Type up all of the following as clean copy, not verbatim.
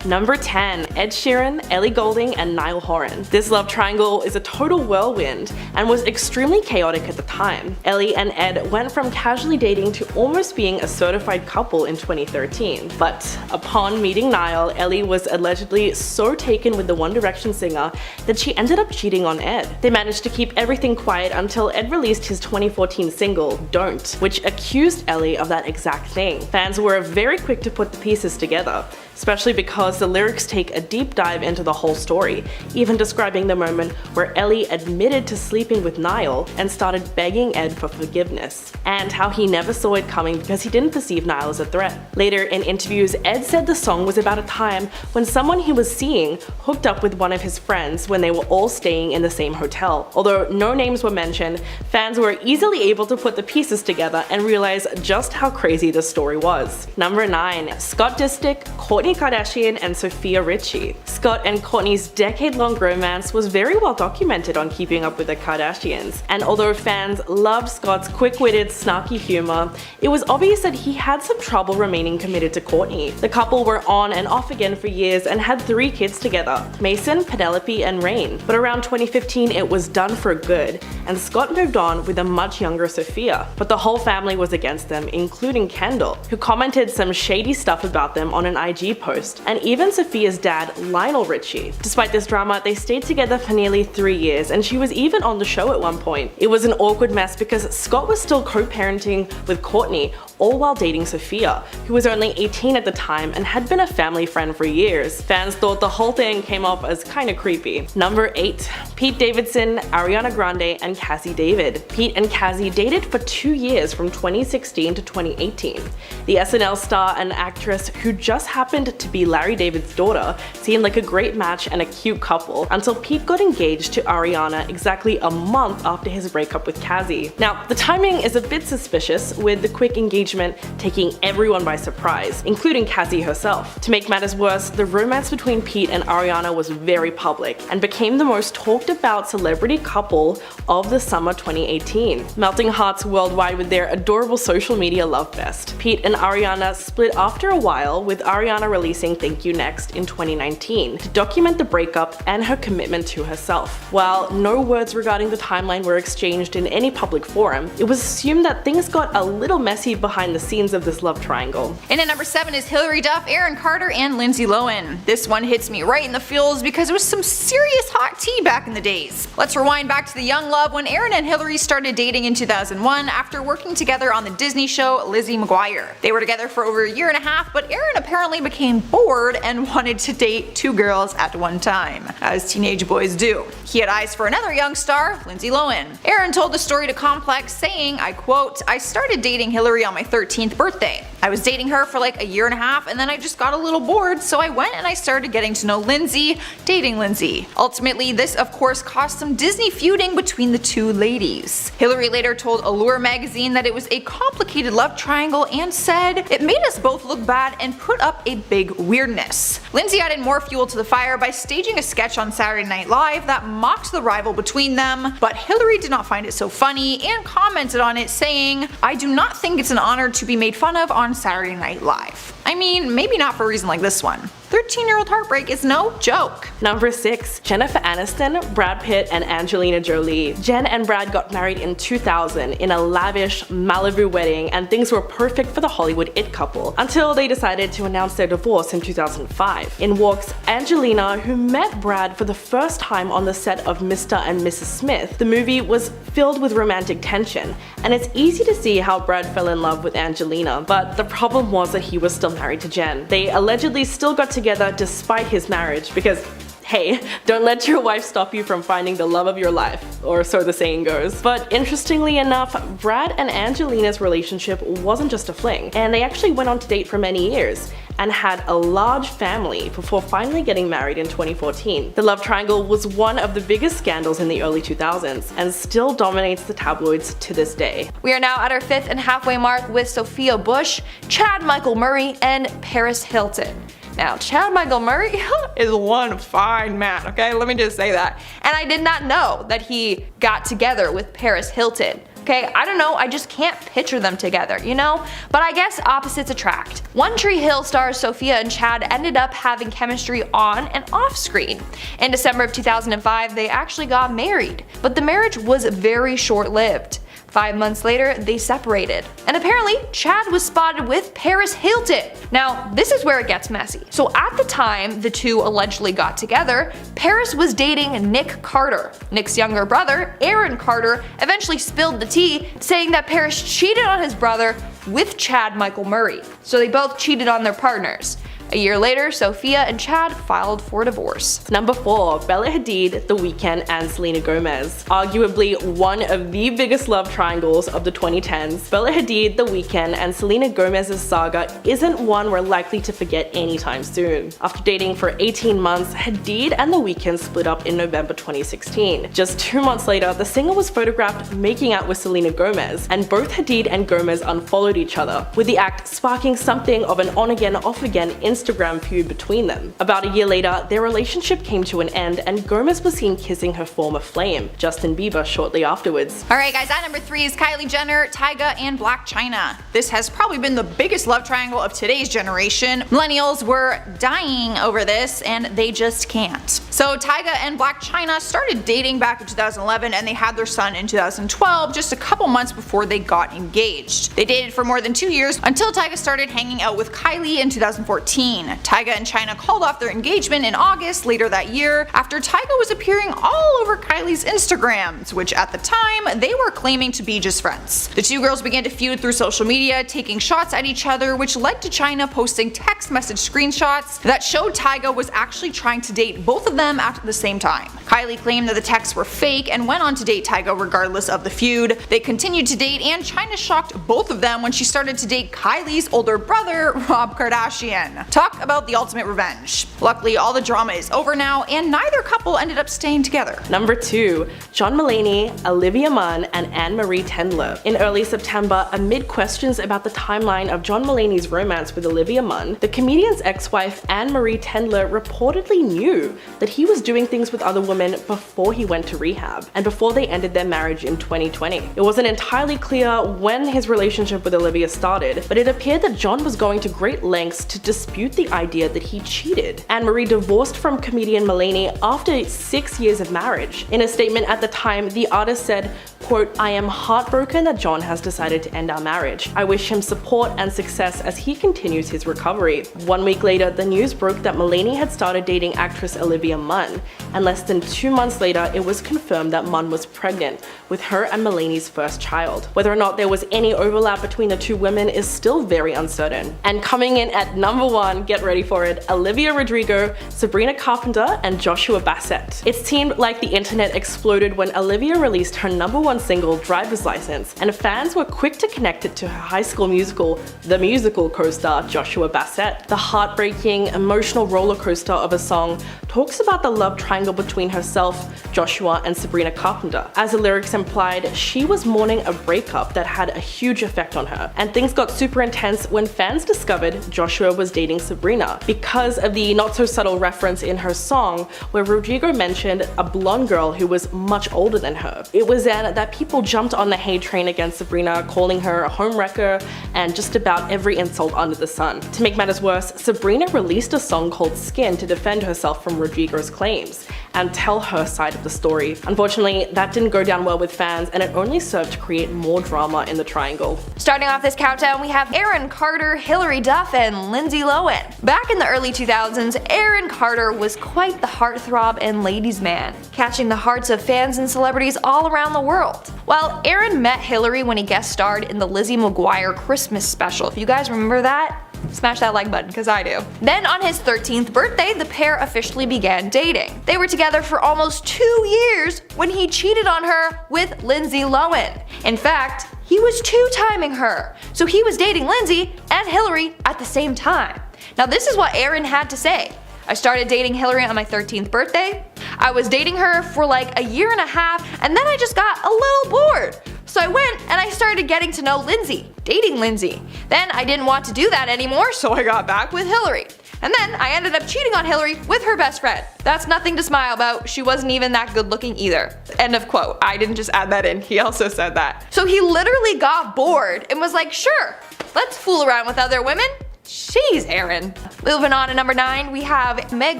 Number 10. Ed Sheeran, Ellie Goulding, and Niall Horan. This love triangle is a total whirlwind and was extremely chaotic at the time. Ellie and Ed went from casually dating to almost being a certified couple in 2013. But upon meeting Niall, Ellie was allegedly so taken with the One Direction singer that she ended up cheating on Ed. They managed to keep everything quiet until Ed released his 2014 single, Don't, which accused Ellie of that exact thing. Fans were very quick to put the pieces together, especially because the lyrics take a deep dive into the whole story, even describing the moment where Ellie admitted to sleeping with Niall and started begging Ed for forgiveness, and how he never saw it coming because he didn't perceive Niall as a threat. Later in interviews, Ed said the song was about a time when someone he was seeing hooked up with one of his friends when they were all staying in the same hotel. Although no names were mentioned, fans were easily able to put the pieces together and realize just how crazy the story was. Number 9. Scott Disick, Kourtney Kardashian, and Sofia Richie. Scott and Kourtney's decade-long romance was very well documented on Keeping Up with the Kardashians, and although fans loved Scott's quick-witted, snarky humor, it was obvious that he had some trouble remaining committed to Kourtney. The couple were on and off again for years and had 3 kids together, Mason, Penelope, and Rain. But around 2015 it was done for good, and Scott moved on with a much younger Sofia. But the whole family was against them, including Kendall, who commented some shady stuff about them on an IG post, and even Sophia's dad, Lionel Richie. Despite this drama, they stayed together for nearly 3 years, and she was even on the show at one point. It was an awkward mess because Scott was still co-parenting with Kourtney, all while dating Sofia, who was only 18 at the time and had been a family friend for years. Fans thought the whole thing came off as kinda creepy. Number 8. Pete Davidson, Ariana Grande, and Cassie David. Pete and Cassie dated for 2 years from 2016 to 2018. The SNL star and actress, who just happened to be Larry David's daughter, seemed like a great match and a cute couple until Pete got engaged to Ariana exactly a month after his breakup with Cassie. Now, the timing is a bit suspicious, with the quick engagement taking everyone by surprise, including Cassie herself. To make matters worse, the romance between Pete and Ariana was very public and became the most talked about celebrity couple of the summer 2018, melting hearts worldwide with their adorable social media love fest. Pete and Ariana split after a while, with Ariana releasing Thank You Next in 2019 to document the breakup and her commitment to herself. While no words regarding the timeline were exchanged in any public forum, it was assumed that things got a little messy behind the scenes of this love triangle. And at number 7 is Hilary Duff, Aaron Carter, and Lindsay Lohan. This one hits me right in the feels because it was some serious hot tea back in the days. Let's rewind back to the young love when Aaron and Hilary started dating in 2001 after working together on the Disney show Lizzie McGuire. They were together for over a year and a half, but Aaron apparently became bored and wanted to date 2 girls at one time, as teenage boys do. He had eyes for another young star, Lindsay Lohan. Aaron told the story to Complex, saying, I quote, I started dating Hilary on my 13th birthday. I was dating her for like a year and a half, and then I just got a little bored, so I went and I started getting to know Lindsay, dating Lindsay. Ultimately, this of course caused some Disney feuding between the 2 ladies. Hilary later told Allure magazine that it was a complicated love triangle and said, it made us both look bad and put up a big weirdness. Lindsay added more fuel to the fire by staging a sketch on Saturday Night Live that mocked the rival between them, but Hilary did not find it so funny and commented on it saying, I do not think it's an honor to be made fun of on Saturday Night Live. I mean, maybe not for a reason like this one. 13-year-old heartbreak is no joke. Number 6. Jennifer Aniston, Brad Pitt, and Angelina Jolie. Jen and Brad got married in 2000 in a lavish Malibu wedding, and things were perfect for the Hollywood it couple until they decided to announce their divorce in 2005. In walks Angelina, who met Brad for the first time on the set of Mr. and Mrs. Smith. The movie was filled with romantic tension, and it's easy to see how Brad fell in love with Angelina, but the problem was that he was still married to Jen. They allegedly still got together despite his marriage because, hey, don't let your wife stop you from finding the love of your life, or so the saying goes. But interestingly enough, Brad and Angelina's relationship wasn't just a fling, and they actually went on to date for many years and had a large family before finally getting married in 2014. The love triangle was one of the biggest scandals in the early 2000s and still dominates the tabloids to this day. We are now at our 5th and halfway mark with Sophia Bush, Chad Michael Murray, and Paris Hilton. Now, Chad Michael Murray is one fine man, okay? Let me just say that. And I did not know that he got together with Paris Hilton. Okay, okay? I don't know, I just can't picture them together, you know? But I guess opposites attract. One Tree Hill stars Sophia and Chad ended up having chemistry on and off screen. In December of 2005, they actually got married, but the marriage was very short-lived. 5 months later, they separated. And apparently, Chad was spotted with Paris Hilton. Now, this is where it gets messy. So at the time the two allegedly got together, Paris was dating Nick Carter. Nick's younger brother, Aaron Carter, eventually spilled the tea, saying that Paris cheated on his brother with Chad Michael Murray. So they both cheated on their partners. A year later, Sophia and Chad filed for divorce. Number 4. Bella Hadid, The Weeknd, and Selena Gomez. Arguably one of the biggest love triangles of the 2010s, Bella Hadid, The Weeknd, and Selena Gomez's saga isn't one we're likely to forget anytime soon. After dating for 18 months, Hadid and The Weeknd split up in November 2016. Just 2 months later, the singer was photographed making out with Selena Gomez, and both Hadid and Gomez unfollowed each other, with the act sparking something of an on-again, off-again Instagram feud between them. About a year later, their relationship came to an end and Gomez was seen kissing her former flame, Justin Bieber, shortly afterwards. Alright guys, at number 3 is Kylie Jenner, Tyga, and Blac Chyna. This has probably been the biggest love triangle of today's generation. Millennials were dying over this and they just can't. So Tyga and Blac Chyna started dating back in 2011 and they had their son in 2012, just a couple months before they got engaged. They dated for more than 2 years until Tyga started hanging out with Kylie in 2014. Tyga and Chyna called off their engagement in August later that year after Tyga was appearing all over Kylie's Instagrams, which at the time they were claiming to be just friends. The two girls began to feud through social media, taking shots at each other, which led to Chyna posting text message screenshots that showed Tyga was actually trying to date both of them at the same time. Kylie claimed that the texts were fake and went on to date Tyga regardless of the feud. They continued to date and Chyna shocked both of them when she started to date Kylie's older brother, Rob Kardashian. Talk about the ultimate revenge. Luckily, all the drama is over now, and neither couple ended up staying together. Number 2. John Mulaney, Olivia Munn, and Anne-Marie Tendler. In early September, amid questions about the timeline of John Mulaney's romance with Olivia Munn, the comedian's ex-wife Anne-Marie Tendler reportedly knew that he was doing things with other women before he went to rehab, and before they ended their marriage in 2020. It wasn't entirely clear when his relationship with Olivia started, but it appeared that John was going to great lengths to dispute the idea that he cheated. Anne-Marie divorced from comedian Mulaney after 6 years of marriage. In a statement at the time, the artist said, quote, "I am heartbroken that John has decided to end our marriage. I wish him support and success as he continues his recovery." 1 week later, the news broke that Mulaney had started dating actress Olivia Munn, and less than 2 months later, it was confirmed that Munn was pregnant with her and Mulaney's first child. Whether or not there was any overlap between the two women is still very uncertain. And coming in at number 1, get ready for it, Olivia Rodrigo, Sabrina Carpenter, and Joshua Bassett. It seemed like the internet exploded when Olivia released her number 1 single, Driver's License, and fans were quick to connect it to her High School Musical, The Musical co-star Joshua Bassett. The heartbreaking, emotional roller coaster of a song talks about the love triangle between herself, Joshua, and Sabrina Carpenter. As the lyrics implied, she was mourning a breakup that had a huge effect on her, and things got super intense when fans discovered Joshua was dating Sabrina because of the not-so-subtle reference in her song where Rodrigo mentioned a blonde girl who was much older than her. It was then that people jumped on the hate train against Sabrina, calling her a homewrecker and just about every insult under the sun. To make matters worse, Sabrina released a song called Skin to defend herself from Rodrigo's claims and tell her side of the story. Unfortunately, that didn't go down well with fans, and it only served to create more drama in the triangle. Starting off this countdown, we have Aaron Carter, Hilary Duff, and Lindsay Lohan. Back in the early 2000s, Aaron Carter was quite the heartthrob and ladies' man, catching the hearts of fans and celebrities all around the world. Well, Aaron met Hilary when he guest starred in the Lizzie McGuire Christmas special. If you guys remember that, smash that like button, because I do. Then on his 13th birthday, the pair officially began dating. They were together for almost 2 years when he cheated on her with Lindsay Lohan. In fact, he was two-timing her, so he was dating Lindsay and Hilary at the same time. Now this is what Aaron had to say. "I started dating Hilary on my 13th birthday. I was dating her for like a year and a half, and then I just got a little bored. So I went and I started getting to know Lindsay, dating Lindsay. Then I didn't want to do that anymore, so I got back with Hilary. And then I ended up cheating on Hillary with her best friend. That's nothing to smile about. She wasn't even that good looking either. End of quote. I didn't just add that in. He also said that. So he literally got bored and was like, sure, let's fool around with other women. Jeez, Aaron. Moving on to number 9, we have Meg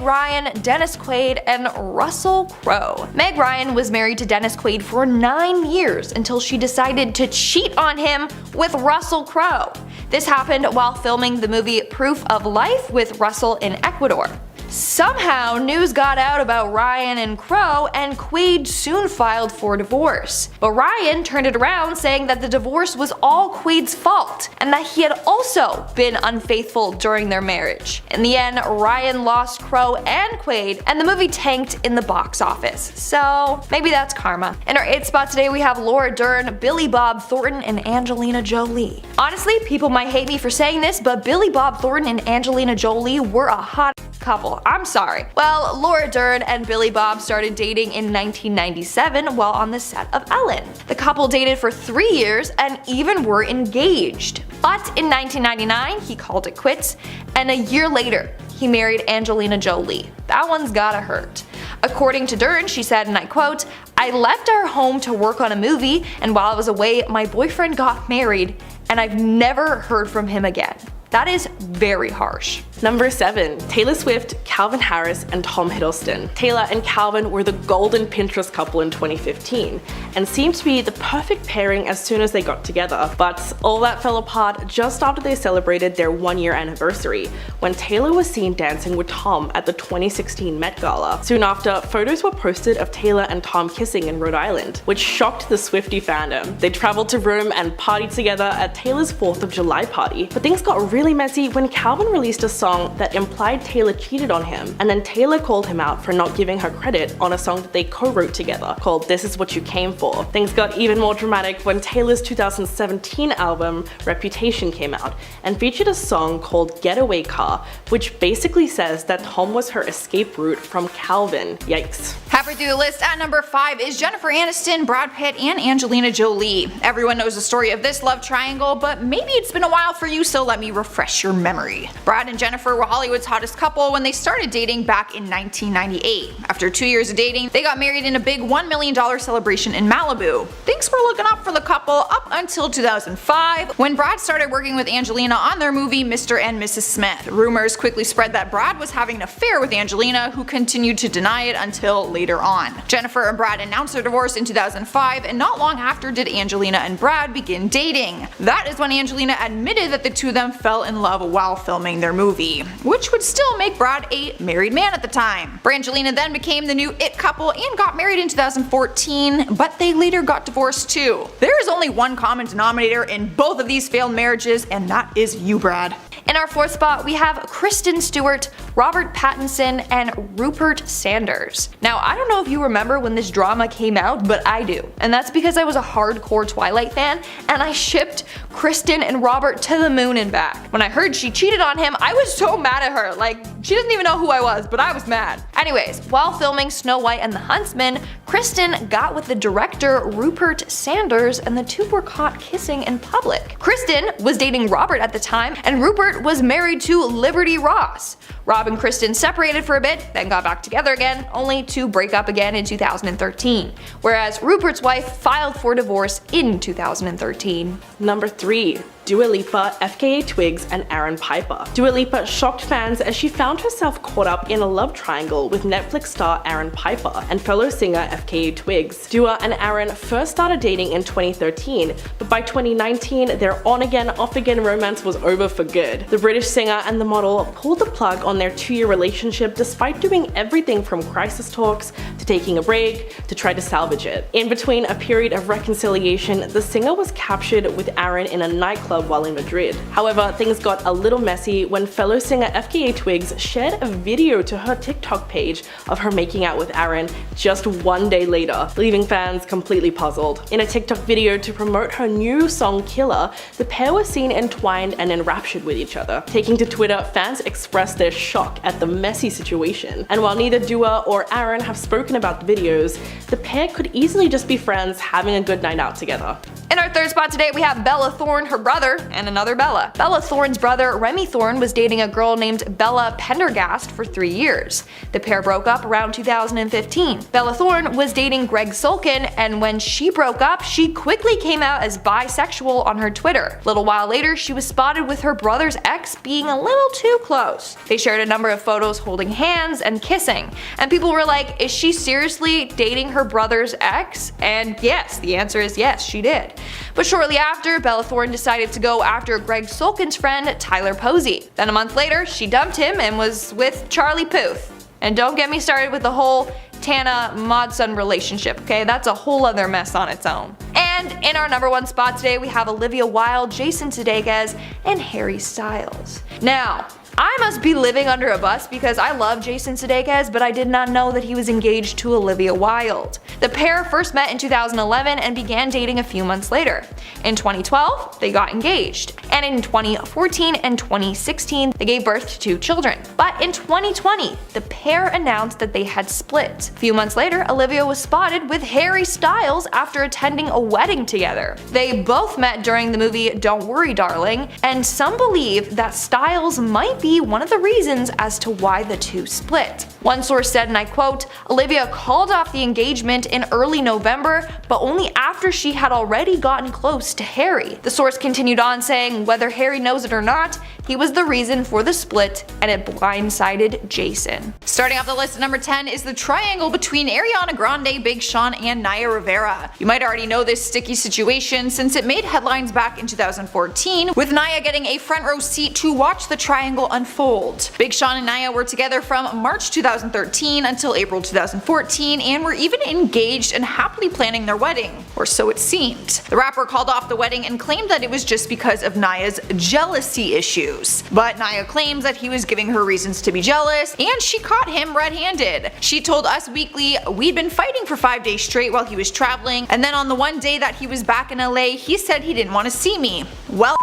Ryan, Dennis Quaid, and Russell Crowe. Meg Ryan was married to Dennis Quaid for 9 years until she decided to cheat on him with Russell Crowe. This happened while filming the movie Proof of Life with Russell in Ecuador. Somehow, news got out about Ryan and Crowe, and Quaid soon filed for divorce. But Ryan turned it around, saying that the divorce was all Quaid's fault, and that he had also been unfaithful during their marriage. In the end, Ryan lost Crowe and Quaid, and the movie tanked in the box office. So maybe that's karma. In our 8th spot today, we have Laura Dern, Billy Bob Thornton, and Angelina Jolie. Honestly, people might hate me for saying this, but Billy Bob Thornton and Angelina Jolie were a hot couple. I'm sorry. Well, Laura Dern and Billy Bob started dating in 1997 while on the set of Ellen. The couple dated for 3 years and even were engaged. But in 1999, he called it quits, and a year later, he married Angelina Jolie. That one's gotta hurt. According to Dern, she said, and I quote, "I left our home to work on a movie, and while I was away, my boyfriend got married, and I've never heard from him again." That is very harsh. Number 7. Taylor Swift, Calvin Harris, and Tom Hiddleston. Taylor and Calvin were the golden Pinterest couple in 2015, and seemed to be the perfect pairing as soon as they got together. But all that fell apart just after they celebrated their 1-year anniversary, when Taylor was seen dancing with Tom at the 2016 Met Gala. Soon after, photos were posted of Taylor and Tom kissing in Rhode Island, which shocked the Swiftie fandom. They traveled to Rome and partied together at Taylor's 4th of July party, but things got really messy when Calvin released a song that implied Taylor cheated on him, and then Taylor called him out for not giving her credit on a song that they co-wrote together called This Is What You Came For. Things got even more dramatic when Taylor's 2017 album Reputation came out and featured a song called Getaway Car, which basically says that Tom was her escape route from Calvin. Yikes. Halfway through the list at number 5 is Jennifer Aniston, Brad Pitt, and Angelina Jolie. Everyone knows the story of this love triangle, but maybe it's been a while for you, so let me refresh your memory. Brad and Jennifer were Hollywood's hottest couple when they started dating back in 1998. After 2 years of dating, they got married in a big $1 million celebration in Malibu. Things were looking up for the couple up until 2005, when Brad started working with Angelina on their movie Mr. and Mrs. Smith. Rumors quickly spread that Brad was having an affair with Angelina, who continued to deny it until later on. Jennifer and Brad announced their divorce in 2005, and not long after did Angelina and Brad begin dating. That is when Angelina admitted that the two of them fell in love while filming their movie, which would still make Brad a married man at the time. Brangelina then became the new it couple and got married in 2014, but they later got divorced too. There is only one common denominator in both of these failed marriages, and that is you, Brad. In our 4th spot, we have Kristen Stewart, Robert Pattinson, and Rupert Sanders. Now, I don't know if you remember when this drama came out, but I do. And that's because I was a hardcore Twilight fan, and I shipped Kristen and Robert to the moon and back. When I heard she cheated on him, I was so mad at her. Like, she doesn't even know who I was, but I was mad. Anyways, while filming Snow White and the Huntsman, Kristen got with the director Rupert Sanders, and the two were caught kissing in public. Kristen was dating Robert at the time, and Rupert was married to Liberty Ross. Rob and Kristen separated for a bit, then got back together again, only to break up again in 2013, whereas Rupert's wife filed for divorce in 2013. Number 3. Dua Lipa, FKA Twigs, and Aaron Piper. Dua Lipa shocked fans as she found herself caught up in a love triangle with Netflix star Aaron Piper and fellow singer FKA Twigs. Dua and Aaron first started dating in 2013, but by 2019, their on-again, off-again romance was over for good. The British singer and the model pulled the plug on their 2-year relationship despite doing everything from crisis talks to taking a break to try to salvage it. In between a period of reconciliation, the singer was captured with Aaron in a nightclub while in Madrid. However, things got a little messy when fellow singer FKA Twigs shared a video to her TikTok page of her making out with Aaron just 1 day later, leaving fans completely puzzled. In a TikTok video to promote her new song Killer, the pair were seen entwined and enraptured with each other. Taking to Twitter, fans expressed their shock at the messy situation. And while neither Dua or Aaron have spoken about the videos, the pair could easily just be friends having a good night out together. In our our third spot today, we have Bella Thorne, her brother, and another Bella. Bella Thorne's brother, Remy Thorne, was dating a girl named Bella Pendergast for 3 years. The pair broke up around 2015. Bella Thorne was dating Greg Sulkin, and when she broke up, she quickly came out as bisexual on her Twitter. A little while later, she was spotted with her brother's ex being a little too close. They shared a number of photos holding hands and kissing, and people were like, is she seriously dating her brother's ex? And yes, the answer is yes, she did. But shortly after, Bella Thorne decided to go after Greg Sulkin's friend Tyler Posey. Then a month later, she dumped him and was with Charlie Puth. And don't get me started with the whole Tana Modson relationship, okay? That's a whole other mess on its own. And in our number 1 spot today, we have Olivia Wilde, Jason Sudeikis, and Harry Styles. Now, I must be living under a bus because I love Jason Sudeikis, but I did not know that he was engaged to Olivia Wilde. The pair first met in 2011 and began dating a few months later. In 2012, they got engaged, and in 2014 and 2016, they gave birth to 2 children. But in 2020, the pair announced that they had split. A few months later, Olivia was spotted with Harry Styles after attending a wedding together. They both met during the movie Don't Worry Darling, and some believe that Styles might be one of the reasons as to why the two split. One source said, and I quote, Olivia called off the engagement in early November, but only after she had already gotten close to Harry. The source continued on saying, whether Harry knows it or not, he was the reason for the split, and it blindsided Jason. Starting off the list at number 10 is the triangle between Ariana Grande, Big Sean, and Naya Rivera. You might already know this sticky situation since it made headlines back in 2014, with Naya getting a front row seat to watch the triangle unfold. Big Sean and Naya were together from March 2013 until April 2014 and were even engaged and happily planning their wedding, or so it seemed. The rapper called off the wedding and claimed that it was just because of Naya's jealousy issues. But Naya claims that he was giving her reasons to be jealous, and she caught him red-handed. She told Us Weekly, we'd been fighting for 5 days straight while he was traveling, and then on the one day that he was back in LA, he said he didn't want to see me. Well,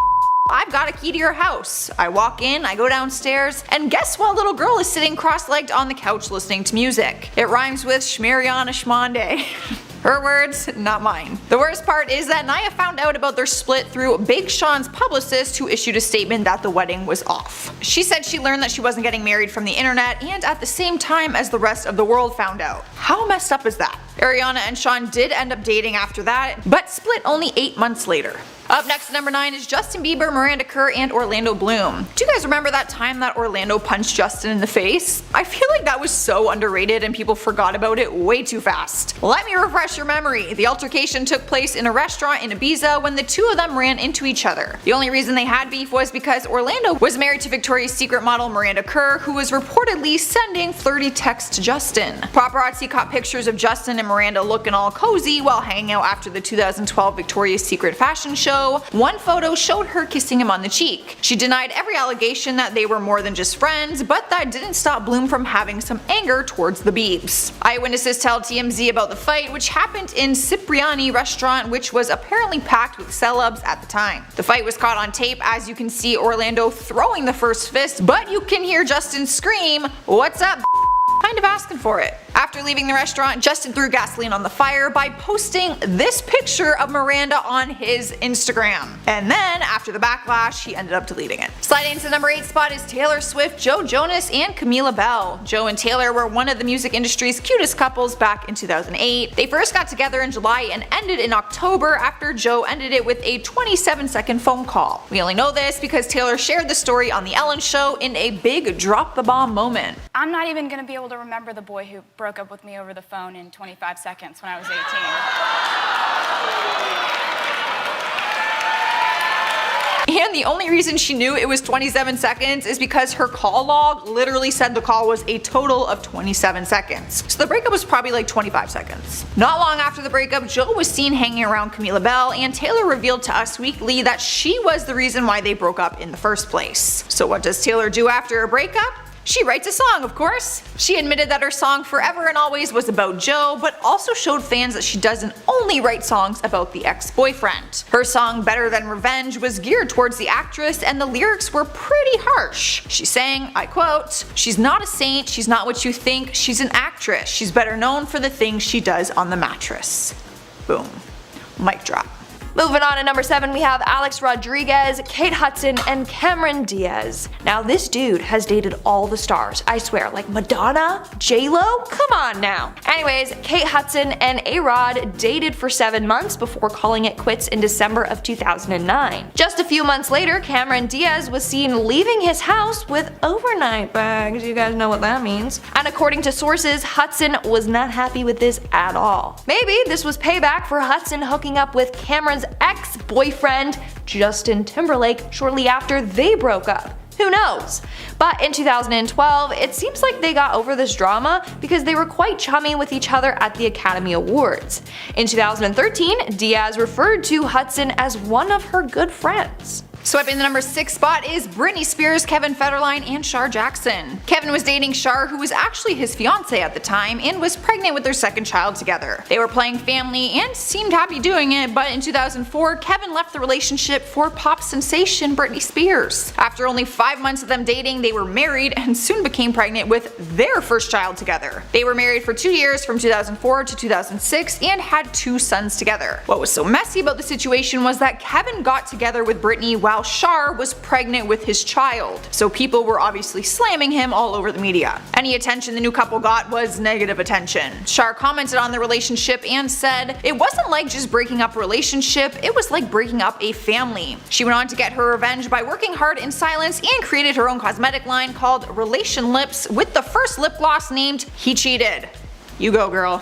I've got a key to your house. I walk in, I go downstairs, and guess what little girl is sitting cross-legged on the couch listening to music? It rhymes with Shmariana Shmonday. Her words, not mine. The worst part is that Naya found out about their split through Big Sean's publicist, who issued a statement that the wedding was off. She said she learned that she wasn't getting married from the internet and at the same time as the rest of the world found out. How messed up is that? Ariana and Sean did end up dating after that, but split only 8 months later. Up next at number 9 is Justin Bieber, Miranda Kerr, and Orlando Bloom. Do you guys remember that time that Orlando punched Justin in the face? I feel like that was so underrated and people forgot about it way too fast. Let me refresh your memory. The altercation took place in a restaurant in Ibiza when the two of them ran into each other. The only reason they had beef was because Orlando was married to Victoria's Secret model Miranda Kerr, who was reportedly sending flirty texts to Justin. Paparazzi caught pictures of Justin and Miranda looking all cozy while hanging out after the 2012 Victoria's Secret fashion show. One photo showed her kissing him on the cheek. She denied every allegation that they were more than just friends, but that didn't stop Bloom from having some anger towards the Biebs. Eyewitnesses tell TMZ about the fight, which happened in Cipriani restaurant, which was apparently packed with celebs at the time. The fight was caught on tape, as you can see Orlando throwing the first fist, but you can hear Justin scream, "What's up?" kind of asking for it. After leaving the restaurant, Justin threw gasoline on the fire by posting this picture of Miranda on his Instagram. And then, after the backlash, he ended up deleting it. Sliding into the number 8 spot is Taylor Swift, Joe Jonas, and Camila Bell. Joe and Taylor were one of the music industry's cutest couples back in 2008. They first got together in July and ended in October after Joe ended it with a 27-second phone call. We only know this because Taylor shared the story on The Ellen Show in a big drop-the-bomb moment. I'm not even going to be able to remember the boy who broke up with me over the phone in 25 seconds when I was 18. And the only reason she knew it was 27 seconds is because her call log literally said the call was a total of 27 seconds. So the breakup was probably like 25 seconds. Not long after the breakup, Joe was seen hanging around Camila Bell, and Taylor revealed to Us Weekly that she was the reason why they broke up in the first place. So what does Taylor do after a breakup? She writes a song, of course. She admitted that her song Forever and Always was about Joe, but also showed fans that she doesn't only write songs about the ex-boyfriend. Her song Better Than Revenge was geared towards the actress, and the lyrics were pretty harsh. She sang, I quote, "She's not a saint, she's not what you think, she's an actress. She's better known for the things she does on the mattress." Boom. Mic drop. Moving on to number 7, we have Alex Rodriguez, Kate Hudson, and Cameron Diaz. Now this dude has dated all the stars, I swear, like Madonna, J-Lo, come on now. Anyways, Kate Hudson and A-Rod dated for 7 months before calling it quits in December of 2009. Just a few months later, Cameron Diaz was seen leaving his house with overnight bags. You guys know what that means. And according to sources, Hudson was not happy with this at all. Maybe this was payback for Hudson hooking up with Cameron's ex-boyfriend, Justin Timberlake, shortly after they broke up. Who knows? But in 2012, it seems like they got over this drama because they were quite chummy with each other at the Academy Awards. In 2013, Diaz referred to Hudson as one of her good friends. Swiping the number 6 spot is Britney Spears, Kevin Federline, and Shar Jackson. Kevin was dating Shar, who was actually his fiance at the time, and was pregnant with their second child together. They were playing family and seemed happy doing it, but in 2004, Kevin left the relationship for pop sensation Britney Spears. After only 5 months of them dating, they were married and soon became pregnant with their first child together. They were married for 2 years from 2004 to 2006 and had 2 sons together. What was so messy about the situation was that Kevin got together with Britney while Shar was pregnant with his child, so people were obviously slamming him all over the media. Any attention the new couple got was negative attention. Shar commented on the relationship and said, "It wasn't like just breaking up a relationship, it was like breaking up a family." She went on to get her revenge by working hard in silence and created her own cosmetic line called Relation Lips with the first lip gloss named He Cheated. You go, girl.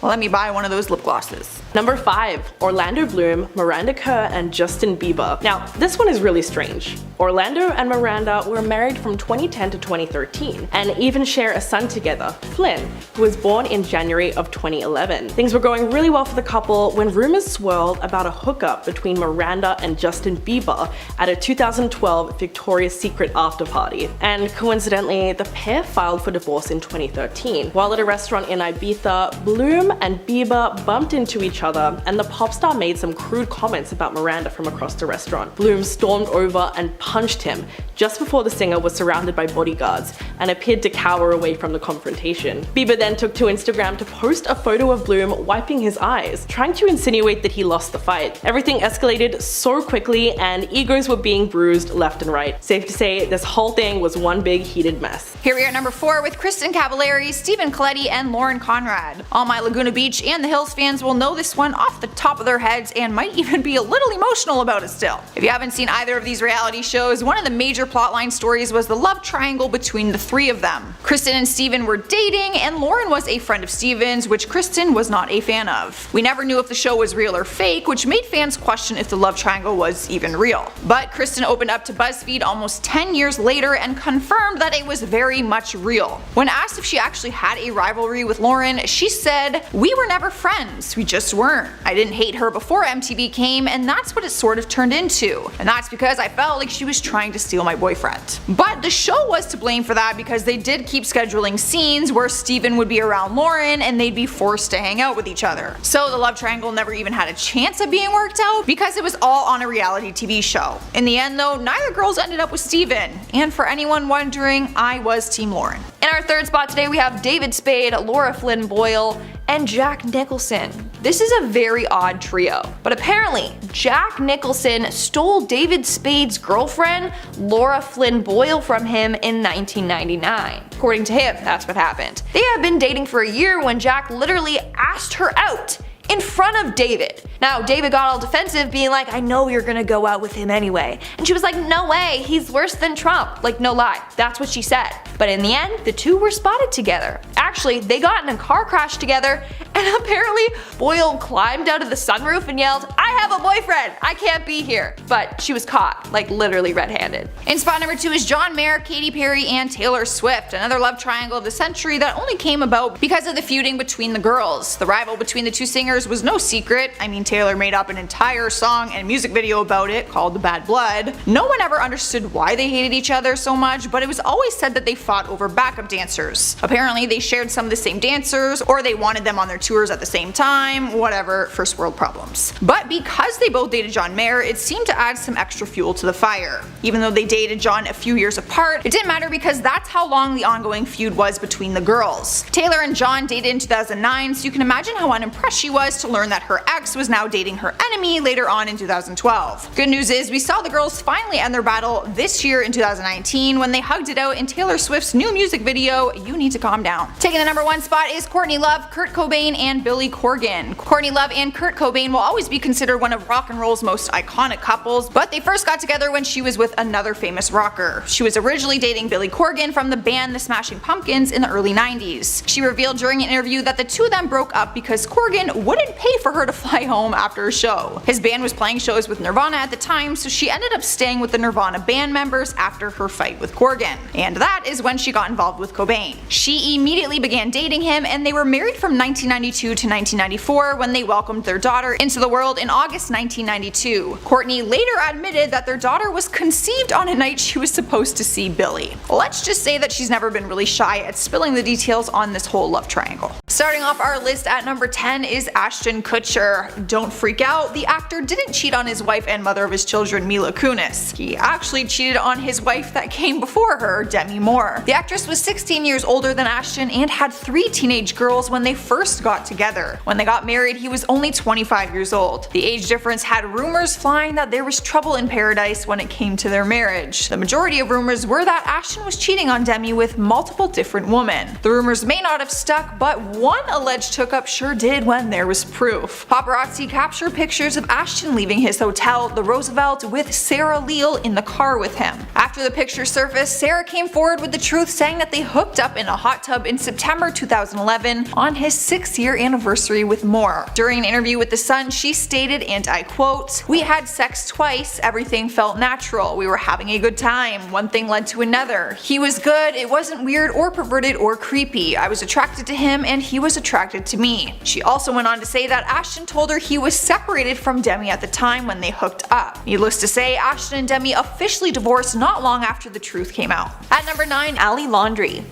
Well, let me buy one of those lip glosses. Number 5, Orlando Bloom, Miranda Kerr, and Justin Bieber. Now, this one is really strange. Orlando and Miranda were married from 2010 to 2013, and even share a son together, Flynn, who was born in January of 2011. Things were going really well for the couple when rumors swirled about a hookup between Miranda and Justin Bieber at a 2012 Victoria's Secret after party. And coincidentally, the pair filed for divorce in 2013. While at a restaurant in Ibiza, Bloom and Bieber bumped into each other, and the pop star made some crude comments about Miranda from across the restaurant. Bloom stormed over and punched him just before the singer was surrounded by bodyguards and appeared to cower away from the confrontation. Bieber then took to Instagram to post a photo of Bloom wiping his eyes, trying to insinuate that he lost the fight. Everything escalated so quickly and egos were being bruised left and right. Safe to say, this whole thing was one big heated mess. Here we are at number 4 with Kristen Cavallari, Stephen Colletti, and Lauren Conrad. All my Laguna Beach and the Hills fans will know this one off the top of their heads and might even be a little emotional about it still. If you haven't seen either of these reality shows, one of the major plotline stories was the love triangle between the 3 of them. Kristen and Stephen were dating, and Lauren was a friend of Stephen's, which Kristen was not a fan of. We never knew if the show was real or fake, which made fans question if the love triangle was even real. But Kristen opened up to BuzzFeed almost 10 years later and confirmed that it was very much real. When asked if she actually had a rivalry with Lauren, she said, "We were never friends, we just weren't. I didn't hate her before MTV came, and that's what it sort of turned into. And that's because I felt like she was trying to steal my boyfriend." But the show was to blame for that because they did keep scheduling scenes where Stephen would be around Lauren and they'd be forced to hang out with each other. So the love triangle never even had a chance of being worked out because it was all on a reality TV show. In the end though, neither girls ended up with Stephen. And for anyone wondering, I was Team Lauren. In our 3rd spot today we have David Spade, Laura Flynn Boyle, and Jack Nicholson. This is a very odd trio, but apparently Jack Nicholson stole David Spade's girlfriend, Laura Flynn Boyle, from him in 1999. According to him, that's what happened. They had been dating for a year when Jack literally asked her out in front of David. Now, David got all defensive, being like, "I know you're gonna go out with him anyway." And she was like, "No way, he's worse than Trump." Like, no lie, that's what she said. But in the end, the two were spotted together. Actually, they got in a car crash together, and apparently Boyle climbed out of the sunroof and yelled, "I have a boyfriend, I can't be here." But she was caught, like literally red-handed. In spot number 2 is John Mayer, Katy Perry, and Taylor Swift, another love triangle of the century that only came about because of the feuding between the girls. The rival between the two singers was no secret. I mean, Taylor made up an entire song and music video about it called The Bad Blood. No one ever understood why they hated each other so much, but it was always said that they fought over backup dancers. Apparently they shared some of the same dancers, or they wanted them on their tours at the same time, whatever, first world problems. But because they both dated John Mayer, it seemed to add some extra fuel to the fire. Even though they dated John a few years apart, it didn't matter because that's how long the ongoing feud was between the girls. Taylor and John dated in 2009, so you can imagine how unimpressed she was to learn that her ex was now dating her enemy later on in 2012. Good news is we saw the girls finally end their battle this year in 2019 when they hugged it out in Taylor Swift's new music video, You Need to Calm Down. Taking the number 1 spot is Courtney Love, Kurt Cobain, and Billy Corgan. Courtney Love and Kurt Cobain will always be considered one of rock and roll's most iconic couples, but they first got together when she was with another famous rocker. She was originally dating Billy Corgan from the band The Smashing Pumpkins in the early 90s. She revealed during an interview that the two of them broke up because Corgan wouldn't pay for her to fly home after a show. His band was playing shows with Nirvana at the time, so she ended up staying with the Nirvana band members after her fight with Corgan. And that is when she got involved with Cobain. She immediately began dating him, and they were married from 1992 to 1994 when they welcomed their daughter into the world in August 1992. Courtney later admitted that their daughter was conceived on a night she was supposed to see Billy. Let's just say that she's never been really shy at spilling the details on this whole love triangle. Starting off our list at number 10 is Ashton Kutcher. Don't freak out, the actor didn't cheat on his wife and mother of his children, Mila Kunis. He actually cheated on his wife that came before her, Demi Moore. The actress was 16 years older than Ashton and had 3 teenage girls when they first got together. When they got married, he was only 25 years old. The age difference had rumors flying that there was trouble in paradise when it came to their marriage. The majority of rumors were that Ashton was cheating on Demi with multiple different women. The rumors may not have stuck, but one alleged hookup sure did when there was proof. Paparazzi captured pictures of Ashton leaving his hotel, the Roosevelt, with Sarah Leal in the car with him. After the picture surfaced, Sarah came forward with the truth, saying that they hooked up in a hot tub in September 2011 on his 6-year anniversary with Moore. During an interview with The Sun, she stated, and I quote, "We had sex twice, everything felt natural, we were having a good time, one thing led to another. He was good, it wasn't weird or perverted or creepy. I was attracted to him and he was attracted to me." She also went on to say that Ashton told her he was separated from Demi at the time when they hooked up. Needless to say, Ashton and Demi officially divorced not long after the truth came out. At number 9, Ali Laundrie.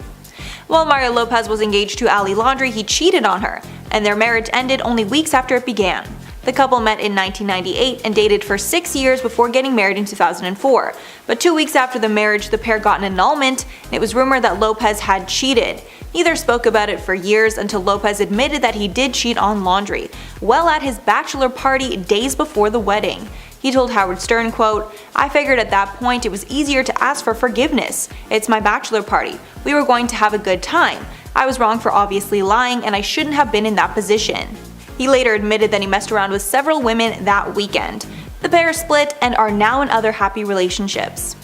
While Mario Lopez was engaged to Ali Laundrie, he cheated on her, and their marriage ended only weeks after it began. The couple met in 1998 and dated for 6 years before getting married in 2004, but 2 weeks after the marriage the pair got an annulment, and it was rumored that Lopez had cheated. Neither spoke about it for years until Lopez admitted that he did cheat on Laundrie, well at his bachelor party days before the wedding. He told Howard Stern, quote, "I figured at that point it was easier to ask for forgiveness. It's my bachelor party. We were going to have a good time. I was wrong for obviously lying and I shouldn't have been in that position." He later admitted that he messed around with several women that weekend. The pair split and are now in other happy relationships.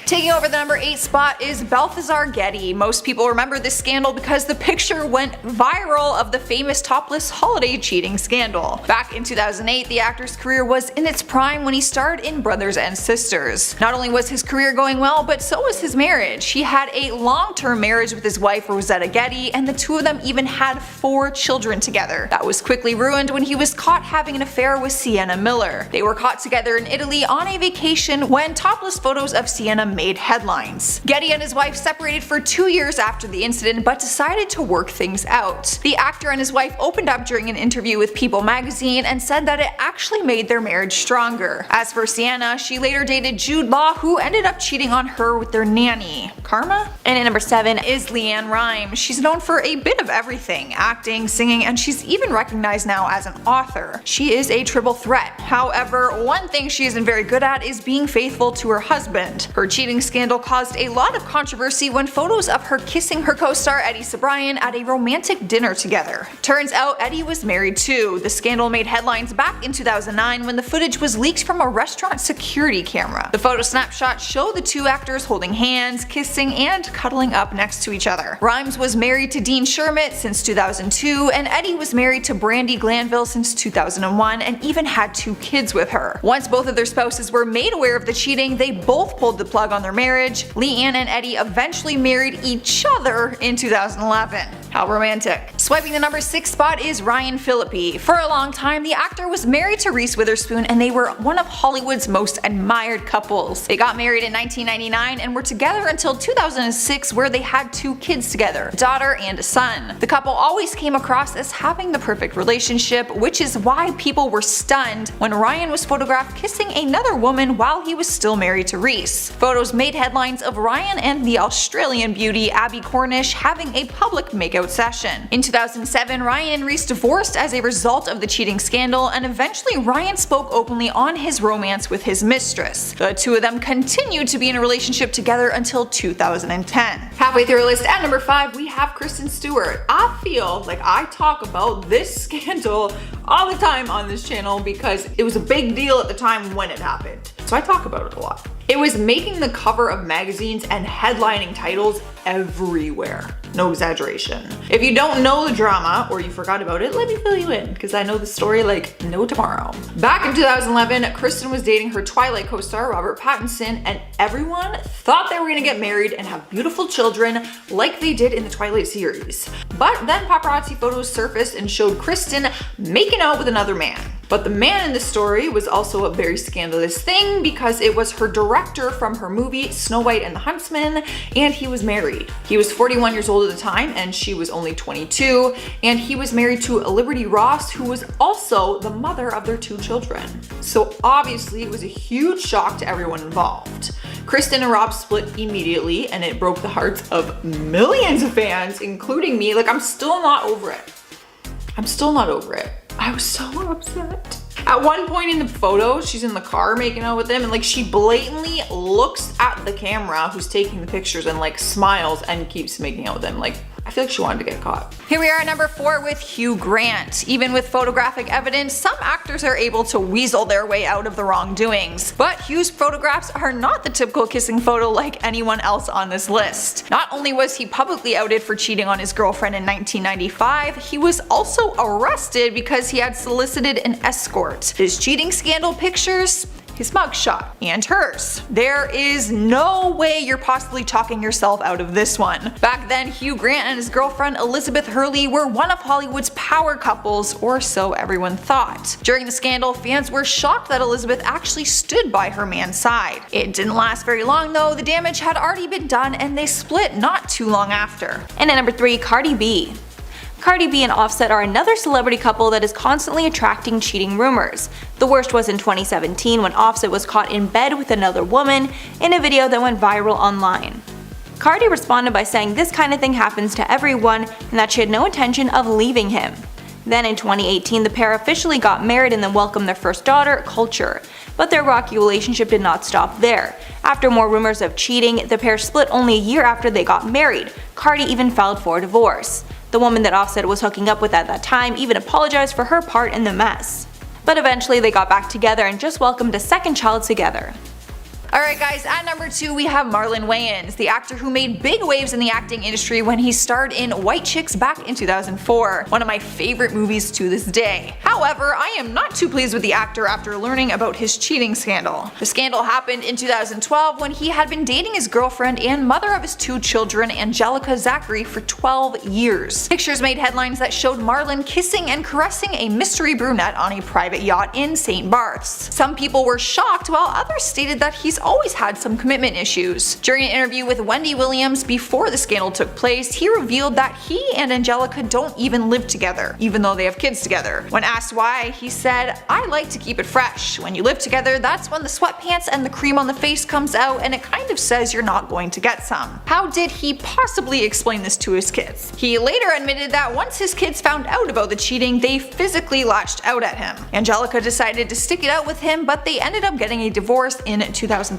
Taking over the number 8 spot is Balthazar Getty. Most people remember this scandal because the picture went viral of the famous topless holiday cheating scandal. Back in 2008, the actor's career was in its prime when he starred in Brothers and Sisters. Not only was his career going well, but so was his marriage. He had a long-term marriage with his wife Rosetta Getty, and the two of them even had 4 children together. That was quickly ruined when he was caught having an affair with Sienna Miller. They were caught together in Italy on a vacation when topless photos of Sienna made headlines. Getty and his wife separated for 2 years after the incident but decided to work things out. The actor and his wife opened up during an interview with People magazine and said that it actually made their marriage stronger. As for Sienna, she later dated Jude Law, who ended up cheating on her with their nanny, Karma. And at number 7 is LeAnn Rimes. She's known for a bit of everything, acting, singing, and she's even recognized now as an author. She is a triple threat. However, one thing she isn't very good at is being faithful to her husband. Her cheating scandal caused a lot of controversy when photos of her kissing her co-star Eddie Cibrian at a romantic dinner together. Turns out Eddie was married too. The scandal made headlines back in 2009 when the footage was leaked from a restaurant security camera. The photo snapshots show the two actors holding hands, kissing, and cuddling up next to each other. Rimes was married to Dean Shermitt since 2002, and Eddie was married to Brandi Glanville since 2001 and even had 2 kids with her. Once both of their spouses were made aware of the cheating, they both pulled the plug on on their marriage. Leanne and Eddie eventually married each other in 2011. How romantic. Swiping the number 6 spot is Ryan Phillippe. For a long time, the actor was married to Reese Witherspoon and they were one of Hollywood's most admired couples. They got married in 1999 and were together until 2006, where they had 2 kids together, a daughter and a son. The couple always came across as having the perfect relationship, which is why people were stunned when Ryan was photographed kissing another woman while he was still married to Reese. Photos made headlines of Ryan and the Australian beauty Abbey Cornish having a public makeout session. In 2007, Ryan and Reese divorced as a result of the cheating scandal, and eventually Ryan spoke openly on his romance with his mistress. The two of them continued to be in a relationship together until 2010. Halfway through our list, at number 5, we have Kristen Stewart. I feel like I talk about this scandal all the time on this channel because it was a big deal at the time when it happened. So I talk about it a lot. It was making the cover of magazines and headlining titles everywhere. No exaggeration. If you don't know the drama or you forgot about it, let me fill you in because I know the story like no tomorrow. Back in 2011, Kristen was dating her Twilight co-star Robert Pattinson, and everyone thought they were gonna get married and have beautiful children like they did in the Twilight series. But then paparazzi photos surfaced and showed Kristen making out with another man. But the man in the story was also a very scandalous thing because it was her director from her movie Snow White and the Huntsman, and he was married. He was 41 years old at the time and she was only 22, and he was married to Liberty Ross, who was also the mother of their 2 children. So obviously it was a huge shock to everyone involved. Kristen and Rob split immediately and it broke the hearts of millions of fans, including me. Like, I'm still not over it. I'm still not over it. I was so upset. At one point in the photo, she's in the car making out with him, and like she blatantly looks at the camera who's taking the pictures and like smiles and keeps making out with him. Like, I feel like she wanted to get caught. Here we are at number 4 with Hugh Grant. Even with photographic evidence, some actors are able to weasel their way out of the wrongdoings. But Hugh's photographs are not the typical kissing photo like anyone else on this list. Not only was he publicly outed for cheating on his girlfriend in 1995, he was also arrested because he had solicited an escort. His cheating scandal pictures, his mugshot, and hers. There is no way you're possibly talking yourself out of this one. Back then, Hugh Grant and his girlfriend Elizabeth Hurley were one of Hollywood's power couples, or so everyone thought. During the scandal, fans were shocked that Elizabeth actually stood by her man's side. It didn't last very long though. The damage had already been done and they split not too long after. And at number 3, Cardi B. Cardi B and Offset are another celebrity couple that is constantly attracting cheating rumors. The worst was in 2017 when Offset was caught in bed with another woman in a video that went viral online. Cardi responded by saying this kind of thing happens to everyone and that she had no intention of leaving him. Then in 2018, the pair officially got married and then welcomed their first daughter, Culture. But their rocky relationship did not stop there. After more rumors of cheating, the pair split only a year after they got married. Cardi even filed for a divorce. The woman that Offset was hooking up with at that time even apologized for her part in the mess. But eventually they got back together and just welcomed a second child together. Alright guys, at number 2 we have Marlon Wayans, the actor who made big waves in the acting industry when he starred in White Chicks back in 2004, one of my favorite movies to this day. However, I am not too pleased with the actor after learning about his cheating scandal. The scandal happened in 2012 when he had been dating his girlfriend and mother of his 2 children, Angelica Zachary, for 12 years. Pictures made headlines that showed Marlon kissing and caressing a mystery brunette on a private yacht in St. Barth's. Some people were shocked while others stated that he's always had some commitment issues. During an interview with Wendy Williams before the scandal took place, he revealed that he and Angelica don't even live together, even though they have kids together. When asked why, he said, "I like to keep it fresh. When you live together, that's when the sweatpants and the cream on the face comes out and it kind of says you're not going to get some." How did he possibly explain this to his kids? He later admitted that once his kids found out about the cheating, they physically lashed out at him. Angelica decided to stick it out with him, but they ended up getting a divorce in 2013.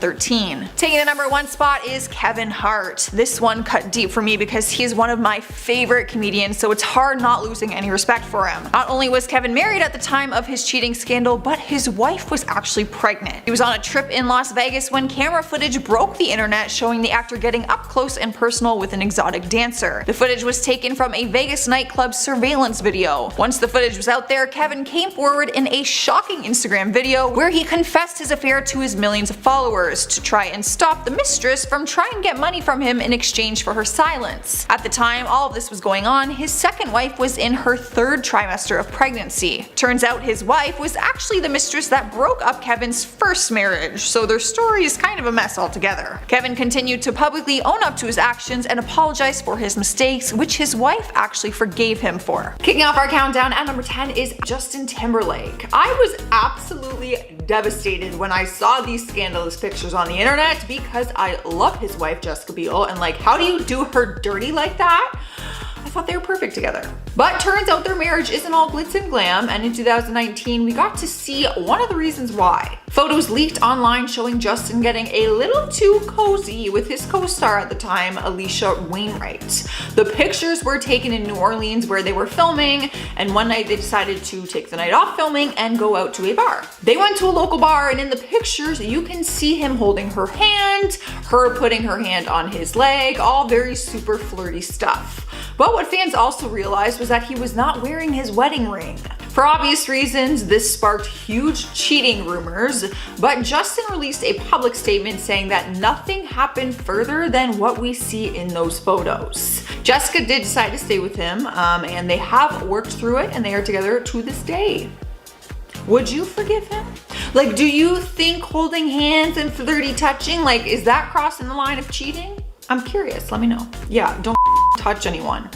Taking the number 1 spot is Kevin Hart. This one cut deep for me because he's one of my favorite comedians, so it's hard not losing any respect for him. Not only was Kevin married at the time of his cheating scandal, but his wife was actually pregnant. He was on a trip in Las Vegas when camera footage broke the internet showing the actor getting up close and personal with an exotic dancer. The footage was taken from a Vegas nightclub surveillance video. Once the footage was out there, Kevin came forward in a shocking Instagram video where he confessed his affair to his millions of followers. followers to try and stop the mistress from trying to get money from him in exchange for her silence. At the time all of this was going on, his second wife was in her third trimester of pregnancy. Turns out his wife was actually the mistress that broke up Kevin's first marriage, so their story is kind of a mess altogether. Kevin continued to publicly own up to his actions and apologize for his mistakes, which his wife actually forgave him for. Kicking off our countdown at number 10 is Justin Timberlake. I was absolutely devastated when I saw these scandalous pictures on the internet because I love his wife Jessica Biel, and like, how do you do her dirty like that? I thought they were perfect together. But turns out their marriage isn't all glitz and glam, and in 2019 we got to see one of the reasons why. Photos leaked online showing Justin getting a little too cozy with his co-star at the time, Alicia Wainwright. The pictures were taken in New Orleans where they were filming, and one night they decided to take the night off filming and go out to a bar. They went to a local bar, and in the pictures you can see him holding her hand, her putting her hand on his leg, all very super flirty stuff. But what fans also realized was that he was not wearing his wedding ring. For obvious reasons, this sparked huge cheating rumors, but Justin released a public statement saying that nothing happened further than what we see in those photos. Jessica did decide to stay with him, and they have worked through it, and they are together to this day. Would you forgive him? Like, do you think holding hands and flirty touching, like, is that crossing the line of cheating? I'm curious, let me know. Yeah, don't touch anyone.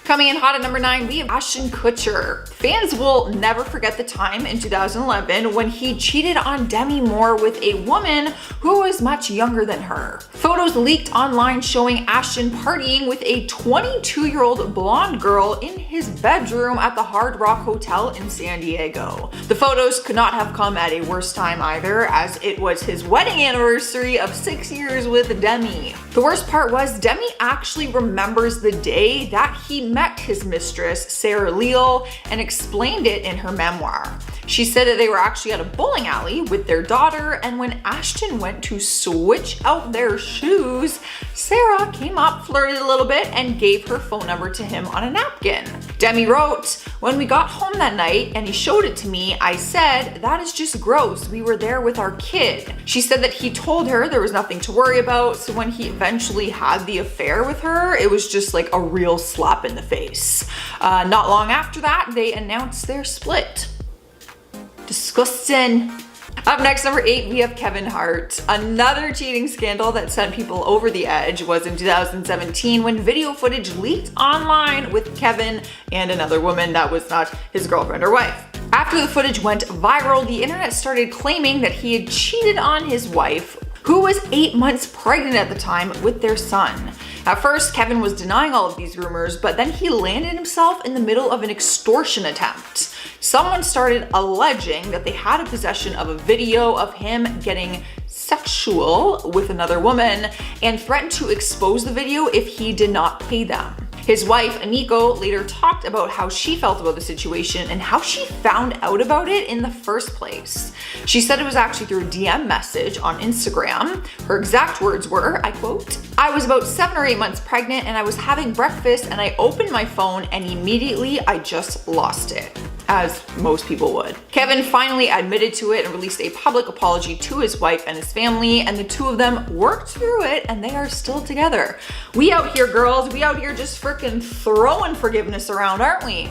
Coming in hot at number 9, we have Ashton Kutcher. Fans will never forget the time in 2011 when he cheated on Demi Moore with a woman who was much younger than her. Photos leaked online showing Ashton partying with a 22-year-old blonde girl in his bedroom at the Hard Rock Hotel in San Diego. The photos could not have come at a worse time either, as it was his wedding anniversary of 6 years with Demi. The worst part was Demi actually remembers the day that he met his mistress, Sarah Leal, and explained it in her memoir. She said that they were actually at a bowling alley with their daughter, and when Ashton went to switch out their shoes, Sarah came up, flirted a little bit, and gave her phone number to him on a napkin. Demi wrote, "When we got home that night and he showed it to me, I said, that is just gross. We were there with our kid." She said that he told her there was nothing to worry about, so when he eventually had the affair with her, it was just like a real slap in the face. Not long after that, they announced their split. Disgusting. Up next, number 8, we have Kevin Hart. Another cheating scandal that sent people over the edge was in 2017 when video footage leaked online with Kevin and another woman that was not his girlfriend or wife. After the footage went viral, the internet started claiming that he had cheated on his wife, who was 8 months pregnant at the time, with their son. At first, Kevin was denying all of these rumors, but then he landed himself in the middle of an extortion attempt. Someone started alleging that they had a possession of a video of him getting sexual with another woman and threatened to expose the video if he did not pay them. His wife, Aniko, later talked about how she felt about the situation and how she found out about it in the first place. She said it was actually through a DM message on Instagram. Her exact words were, I quote, "I was about 7 or 8 months pregnant and I was having breakfast and I opened my phone and immediately I just lost it." As most people would. Kevin finally admitted to it and released a public apology to his wife and his family, and the two of them worked through it and they are still together. We out here, girls, we out here just freaking throwing forgiveness around, aren't we?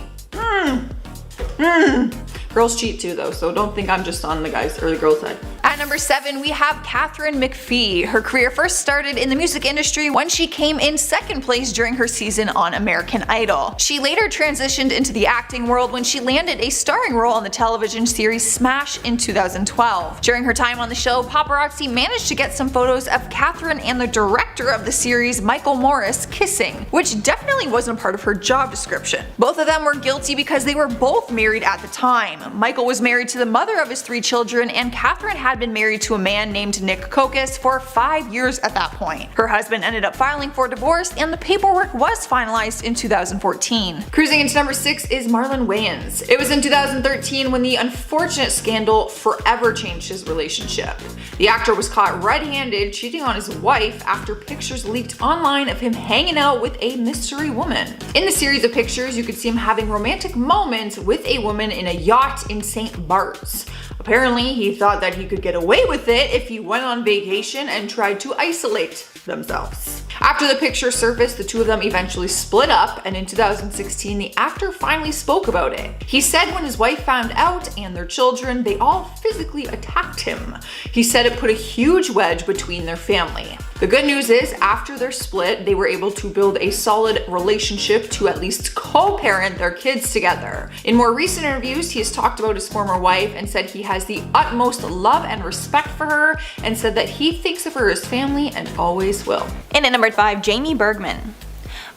Girls cheat too though, so don't think I'm just on the guys or the girls' side. At number 7, we have Katharine McPhee. Her career first started in the music industry when she came in second place during her season on American Idol. She later transitioned into the acting world when she landed a starring role on the television series Smash in 2012. During her time on the show, paparazzi managed to get some photos of Katharine and the director of the series, Michael Morris, kissing, which definitely wasn't a part of her job description. Both of them were guilty because they were both married at the time. Michael was married to the mother of his 3 children, and Katharine had been married to a man named Nick Kokos for 5 years at that point. Her husband ended up filing for divorce, and the paperwork was finalized in 2014. Cruising into number 6 is Marlon Wayans. It was in 2013 when the unfortunate scandal forever changed his relationship. The actor was caught red-handed cheating on his wife after pictures leaked online of him hanging out with a mystery woman. In the series of pictures, you could see him having romantic moments with a woman in a yacht in St. Bart's. Apparently, he thought that he could get away with it if he went on vacation and tried to isolate themselves. After the picture surfaced, the two of them eventually split up, and in 2016, the actor finally spoke about it. He said when his wife found out and their children, they all physically attacked him. He said it put a huge wedge between their family. The good news is, after their split, they were able to build a solid relationship to at least co-parent their kids together. In more recent interviews, he has talked about his former wife and said he has the utmost love and respect for her, and said that he thinks of her as family and always will. In at number 5, Jamie Bergman.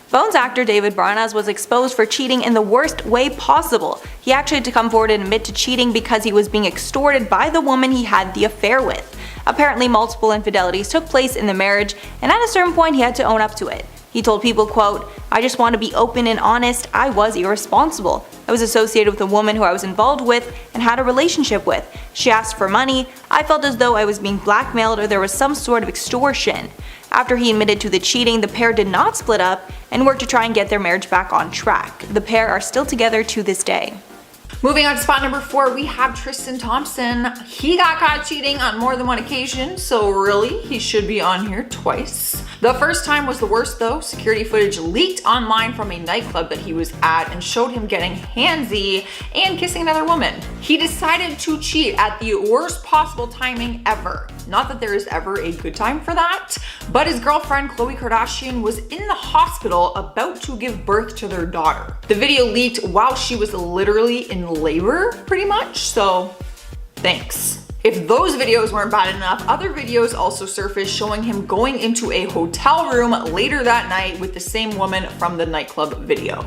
Bones actor David Boreanaz was exposed for cheating in the worst way possible. He actually had to come forward and admit to cheating because he was being extorted by the woman he had the affair with. Apparently multiple infidelities took place in the marriage, and at a certain point he had to own up to it. He told people, quote, "I just want to be open and honest, I was irresponsible. I was associated with a woman who I was involved with and had a relationship with. She asked for money. I felt as though I was being blackmailed or there was some sort of extortion." After he admitted to the cheating, the pair did not split up and worked to try and get their marriage back on track. The pair are still together to this day. Moving on to spot number 4, we have Tristan Thompson. He got caught cheating on more than one occasion, so really, he should be on here twice. The first time was the worst though. Security footage leaked online from a nightclub that he was at and showed him getting handsy and kissing another woman. He decided to cheat at the worst possible timing ever. Not that there is ever a good time for that, but his girlfriend Khloe Kardashian was in the hospital about to give birth to their daughter. The video leaked while she was literally in labor, pretty much, so thanks. If those videos weren't bad enough, other videos also surfaced showing him going into a hotel room later that night with the same woman from the nightclub video.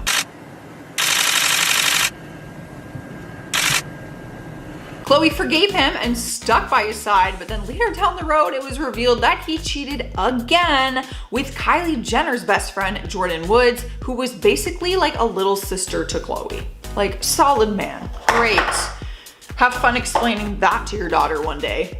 Khloe forgave him and stuck by his side, but then later down the road it was revealed that he cheated again with Kylie Jenner's best friend Jordyn Woods, who was basically like a little sister to Khloe. Like, solid man. Great. Have fun explaining that to your daughter one day.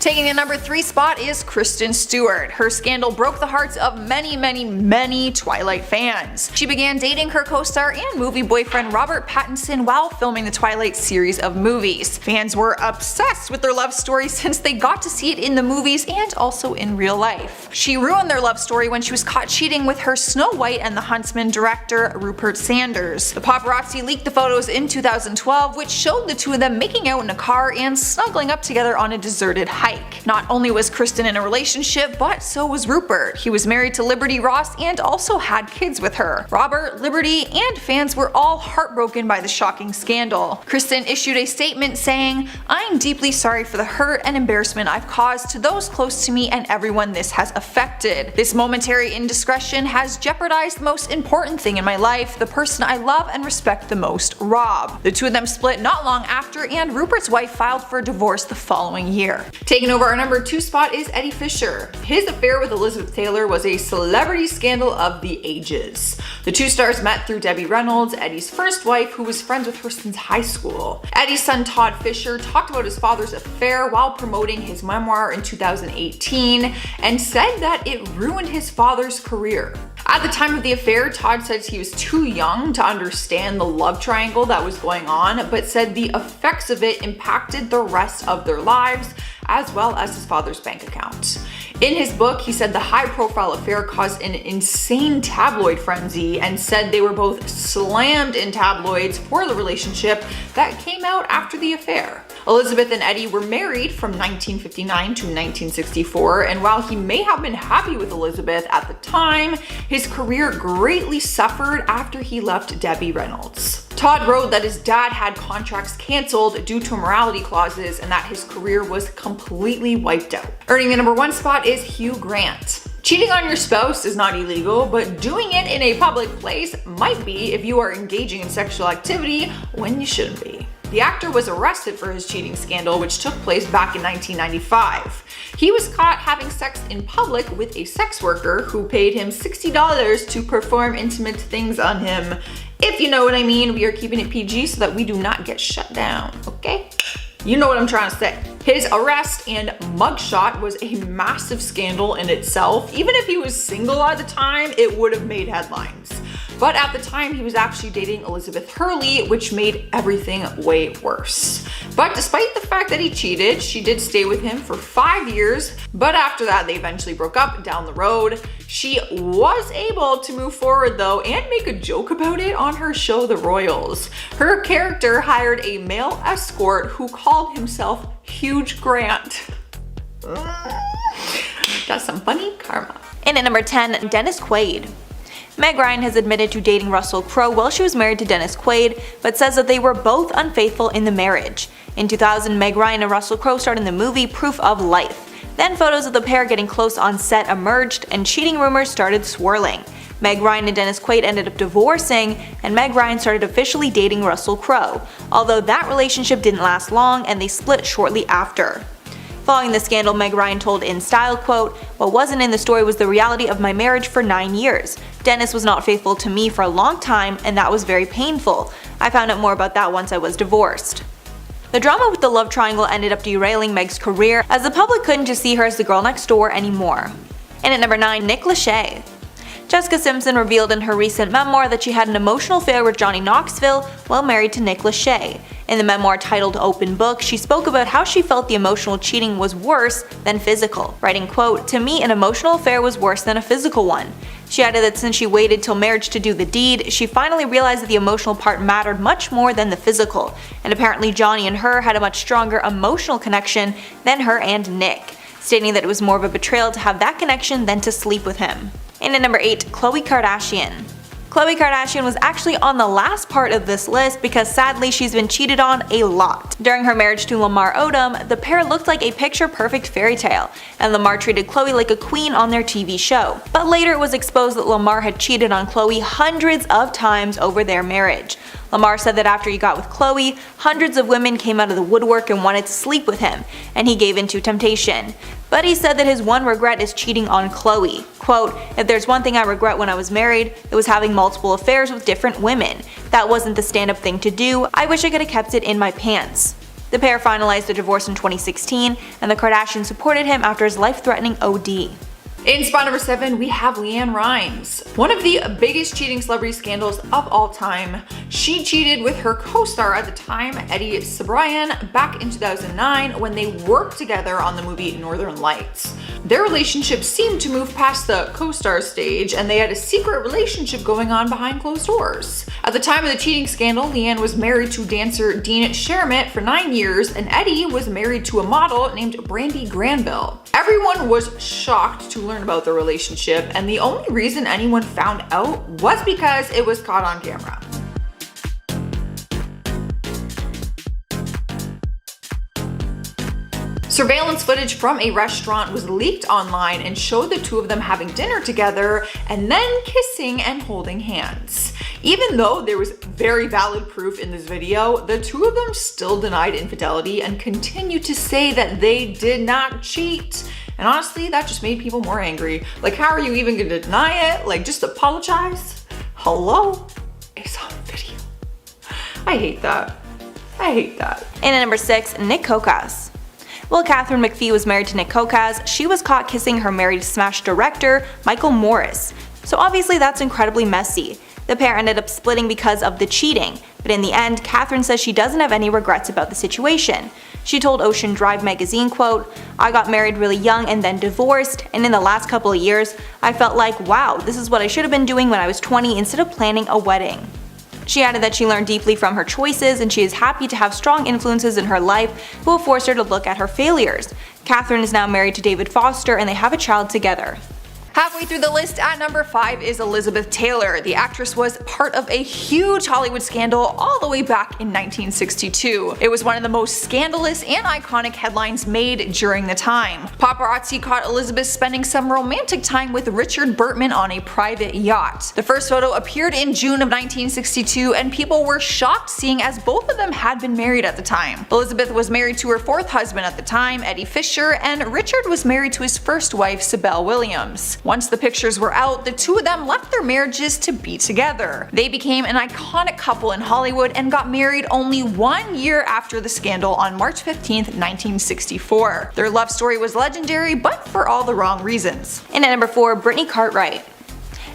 Taking the number 3 spot is Kristen Stewart. Her scandal broke the hearts of many Twilight fans. She began dating her co-star and movie boyfriend Robert Pattinson while filming the Twilight series of movies. Fans were obsessed with their love story since they got to see it in the movies and also in real life. She ruined their love story when she was caught cheating with her Snow White and the Huntsman director Rupert Sanders. The paparazzi leaked the photos in 2012, which showed the two of them making out in a car and snuggling up together on a deserted hike. Not only was Kristen in a relationship, but so was Rupert. He was married to Liberty Ross and also had kids with her. Robert, Liberty, and fans were all heartbroken by the shocking scandal. Kristen issued a statement saying, "I am deeply sorry for the hurt and embarrassment I've caused to those close to me and everyone this has affected. This momentary indiscretion has jeopardized the most important thing in my life, the person I love and respect the most, Rob." The two of them split not long after, and Rupert's wife filed for divorce the following year. Taking over our number 2 spot is Eddie Fisher. His affair with Elizabeth Taylor was a celebrity scandal of the ages. The two stars met through Debbie Reynolds, Eddie's first wife, who was friends with her since high school. Eddie's son Todd Fisher talked about his father's affair while promoting his memoir in 2018 and said that it ruined his father's career. At the time of the affair, Todd says he was too young to understand the love triangle that was going on, but said the effects of it impacted the rest of their lives, as well as his father's bank account. In his book, he said the high-profile affair caused an insane tabloid frenzy and said they were both slammed in tabloids for the relationship that came out after the affair. Elizabeth and Eddie were married from 1959 to 1964, and while he may have been happy with Elizabeth at the time, his career greatly suffered after he left Debbie Reynolds. Todd wrote that his dad had contracts canceled due to morality clauses and that his career was completely wiped out. Earning the number 1 spot is Hugh Grant. Cheating on your spouse is not illegal, but doing it in a public place might be if you are engaging in sexual activity when you shouldn't be. The actor was arrested for his cheating scandal, which took place back in 1995. He was caught having sex in public with a sex worker who paid him $60 to perform intimate things on him. If you know what I mean, we are keeping it PG so that we do not get shut down, okay? You know what I'm trying to say. His arrest and mugshot was a massive scandal in itself. Even if he was single at the time, it would have made headlines. but at the time he was actually dating Elizabeth Hurley, which made everything way worse. But despite the fact that he cheated, she did stay with him for 5 years, but after that they eventually broke up down the road. She was able to move forward though and make a joke about it on her show The Royals. Her character hired a male escort who called himself Huge Grant. That's some funny karma. And at number 10, Dennis Quaid. Meg Ryan has admitted to dating Russell Crowe while she was married to Dennis Quaid, but says that they were both unfaithful in the marriage. In 2000, Meg Ryan and Russell Crowe starred in the movie Proof of Life. Then photos of the pair getting close on set emerged, and cheating rumors started swirling. Meg Ryan and Dennis Quaid ended up divorcing, and Meg Ryan started officially dating Russell Crowe, although that relationship didn't last long and they split shortly after. Following the scandal, Meg Ryan told InStyle, quote, "What wasn't in the story was the reality of my marriage for 9 years. Dennis was not faithful to me for a long time, and that was very painful. I found out more about that once I was divorced." The drama with the love triangle ended up derailing Meg's career, as the public couldn't just see her as the girl next door anymore. And at number 9, Nick Lachey. Jessica Simpson revealed in her recent memoir that she had an emotional affair with Johnny Knoxville while married to Nick Lachey. In the memoir titled Open Book, she spoke about how she felt the emotional cheating was worse than physical, writing, quote, "To me, an emotional affair was worse than a physical one." She added that since she waited till marriage to do the deed, she finally realized that the emotional part mattered much more than the physical, and apparently Johnny and her had a much stronger emotional connection than her and Nick, stating that it was more of a betrayal to have that connection than to sleep with him. And at number 8, Khloe Kardashian. Khloe Kardashian was actually on the last part of this list because sadly she's been cheated on a lot. During her marriage to Lamar Odom, the pair looked like a picture-perfect fairy tale, and Lamar treated Khloe like a queen on their TV show. But later it was exposed that Lamar had cheated on Khloe hundreds of times over their marriage. Lamar said that after he got with Khloe, hundreds of women came out of the woodwork and wanted to sleep with him, and he gave in to temptation. But he said that his one regret is cheating on Khloe. Quote, "If there's one thing I regret when I was married, it was having multiple affairs with different women. That wasn't the stand-up thing to do. I wish I could have kept it in my pants." The pair finalized their divorce in 2016, and the Kardashians supported him after his life-threatening OD. In spot number 7, we have LeAnn Rimes. One of the biggest cheating celebrity scandals of all time. She cheated with her co-star at the time, Eddie Cibrian, back in 2009 when they worked together on the movie Northern Lights. Their relationship seemed to move past the co-star stage, and they had a secret relationship going on behind closed doors. At the time of the cheating scandal, LeAnn was married to dancer Dean Sharmat for 9 years, and Eddie was married to a model named Brandi Granville. Everyone was shocked to learn about the relationship, and the only reason anyone found out was because it was caught on camera. Surveillance footage from a restaurant was leaked online and showed the two of them having dinner together and then kissing and holding hands. Even though there was very valid proof in this video, the two of them still denied infidelity and continued to say that they did not cheat. And honestly, that just made people more angry. Like, how are you even gonna deny it? Like, just apologize? Hello? It's on video. I hate that. I hate that. And at number 6, Nick Kokas. While Katharine McPhee was married to Nick Kokas, she was caught kissing her married Smash director, Michael Morris. So obviously that's incredibly messy. The pair ended up splitting because of the cheating, but in the end, Katharine says she doesn't have any regrets about the situation. She told Ocean Drive magazine, quote, "I got married really young and then divorced, and in the last couple of years, I felt like, wow, this is what I should have been doing when I was 20 instead of planning a wedding." She added that she learned deeply from her choices, and she is happy to have strong influences in her life who will force her to look at her failures. Katharine is now married to David Foster, and they have a child together. Halfway through the list at number 5 is Elizabeth Taylor. The actress was part of a huge Hollywood scandal all the way back in 1962. It was one of the most scandalous and iconic headlines made during the time. Paparazzi caught Elizabeth spending some romantic time with Richard Burton on a private yacht. The first photo appeared in June of 1962, and people were shocked seeing as both of them had been married at the time. Elizabeth was married to her 4th husband at the time, Eddie Fisher, and Richard was married to his first wife, Sibel Williams. Once the pictures were out, the two of them left their marriages to be together. They became an iconic couple in Hollywood and got married only 1 year after the scandal on March 15th, 1964. Their love story was legendary, but for all the wrong reasons. And at number 4, Brittany Cartwright.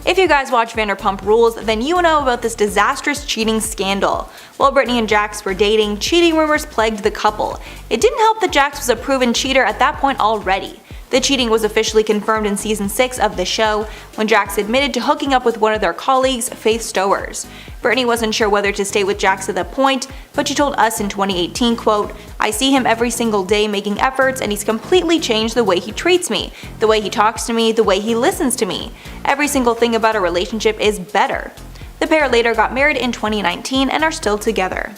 If you guys watch Vanderpump Rules, then you know about this disastrous cheating scandal. While Brittany and Jax were dating, cheating rumors plagued the couple. It didn't help that Jax was a proven cheater at that point already. The cheating was officially confirmed in season 6 of the show, when Jax admitted to hooking up with one of their colleagues, Faith Stowers. Brittany wasn't sure whether to stay with Jax at that point, but she told Us in 2018, quote, "I see him every single day making efforts, and he's completely changed the way he treats me, the way he talks to me, the way he listens to me. Every single thing about our relationship is better." The pair later got married in 2019 and are still together.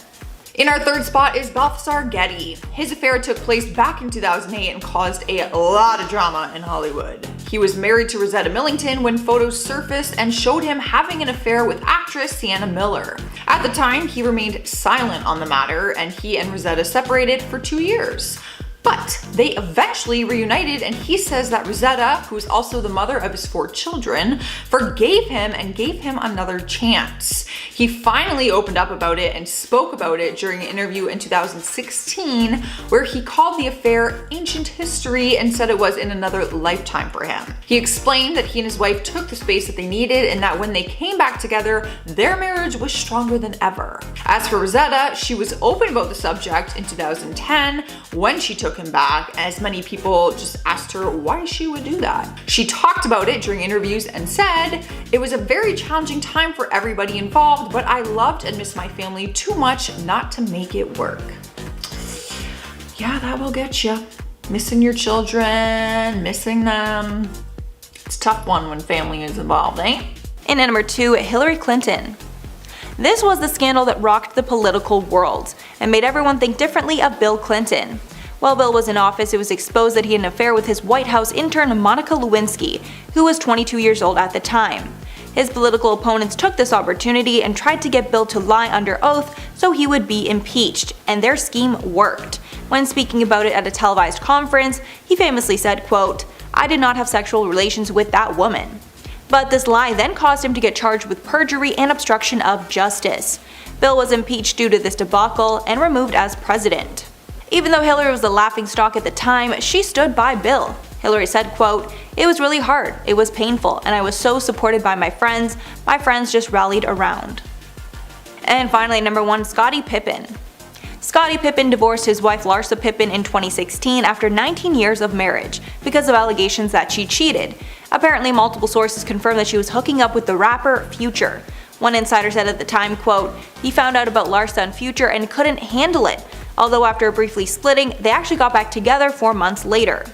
In our third spot is Balthazar Getty. His affair took place back in 2008 and caused a lot of drama in Hollywood. He was married to Rosetta Millington when photos surfaced and showed him having an affair with actress Sienna Miller. At the time, he remained silent on the matter, and he and Rosetta separated for 2 years. But they eventually reunited, and he says that Rosetta, who is also the mother of his 4 children, forgave him and gave him another chance. He finally opened up about it and spoke about it during an interview in 2016, where he called the affair ancient history and said it was in another lifetime for him. He explained that he and his wife took the space that they needed, and that when they came back together, their marriage was stronger than ever. As for Rosetta, she was open about the subject in 2010 when she took him back, as many people just asked her why she would do that. She talked about it during interviews and said, "It was a very challenging time for everybody involved, but I loved and missed my family too much not to make it work." Yeah, that will get you. Missing your children, missing them. It's a tough one when family is involved, eh? And at number 2, Hillary Clinton. This was the scandal that rocked the political world and made everyone think differently of Bill Clinton. While Bill was in office, it was exposed that he had an affair with his White House intern Monica Lewinsky, who was 22 years old at the time. His political opponents took this opportunity and tried to get Bill to lie under oath so he would be impeached, and their scheme worked. When speaking about it at a televised conference, he famously said, quote, "I did not have sexual relations with that woman." But this lie then caused him to get charged with perjury and obstruction of justice. Bill was impeached due to this debacle and removed as president. Even though Hillary was the laughingstock at the time, she stood by Bill. Hillary said, quote, "It was really hard, it was painful, and I was so supported by my friends just rallied around." And finally, number 1, Scottie Pippen. Scottie Pippen divorced his wife Larsa Pippen in 2016 after 19 years of marriage because of allegations that she cheated. Apparently, multiple sources confirmed that she was hooking up with the rapper Future. One insider said at the time, quote, "He found out about Larsa and Future and couldn't handle it. Although after briefly splitting, they actually got back together 4 months later."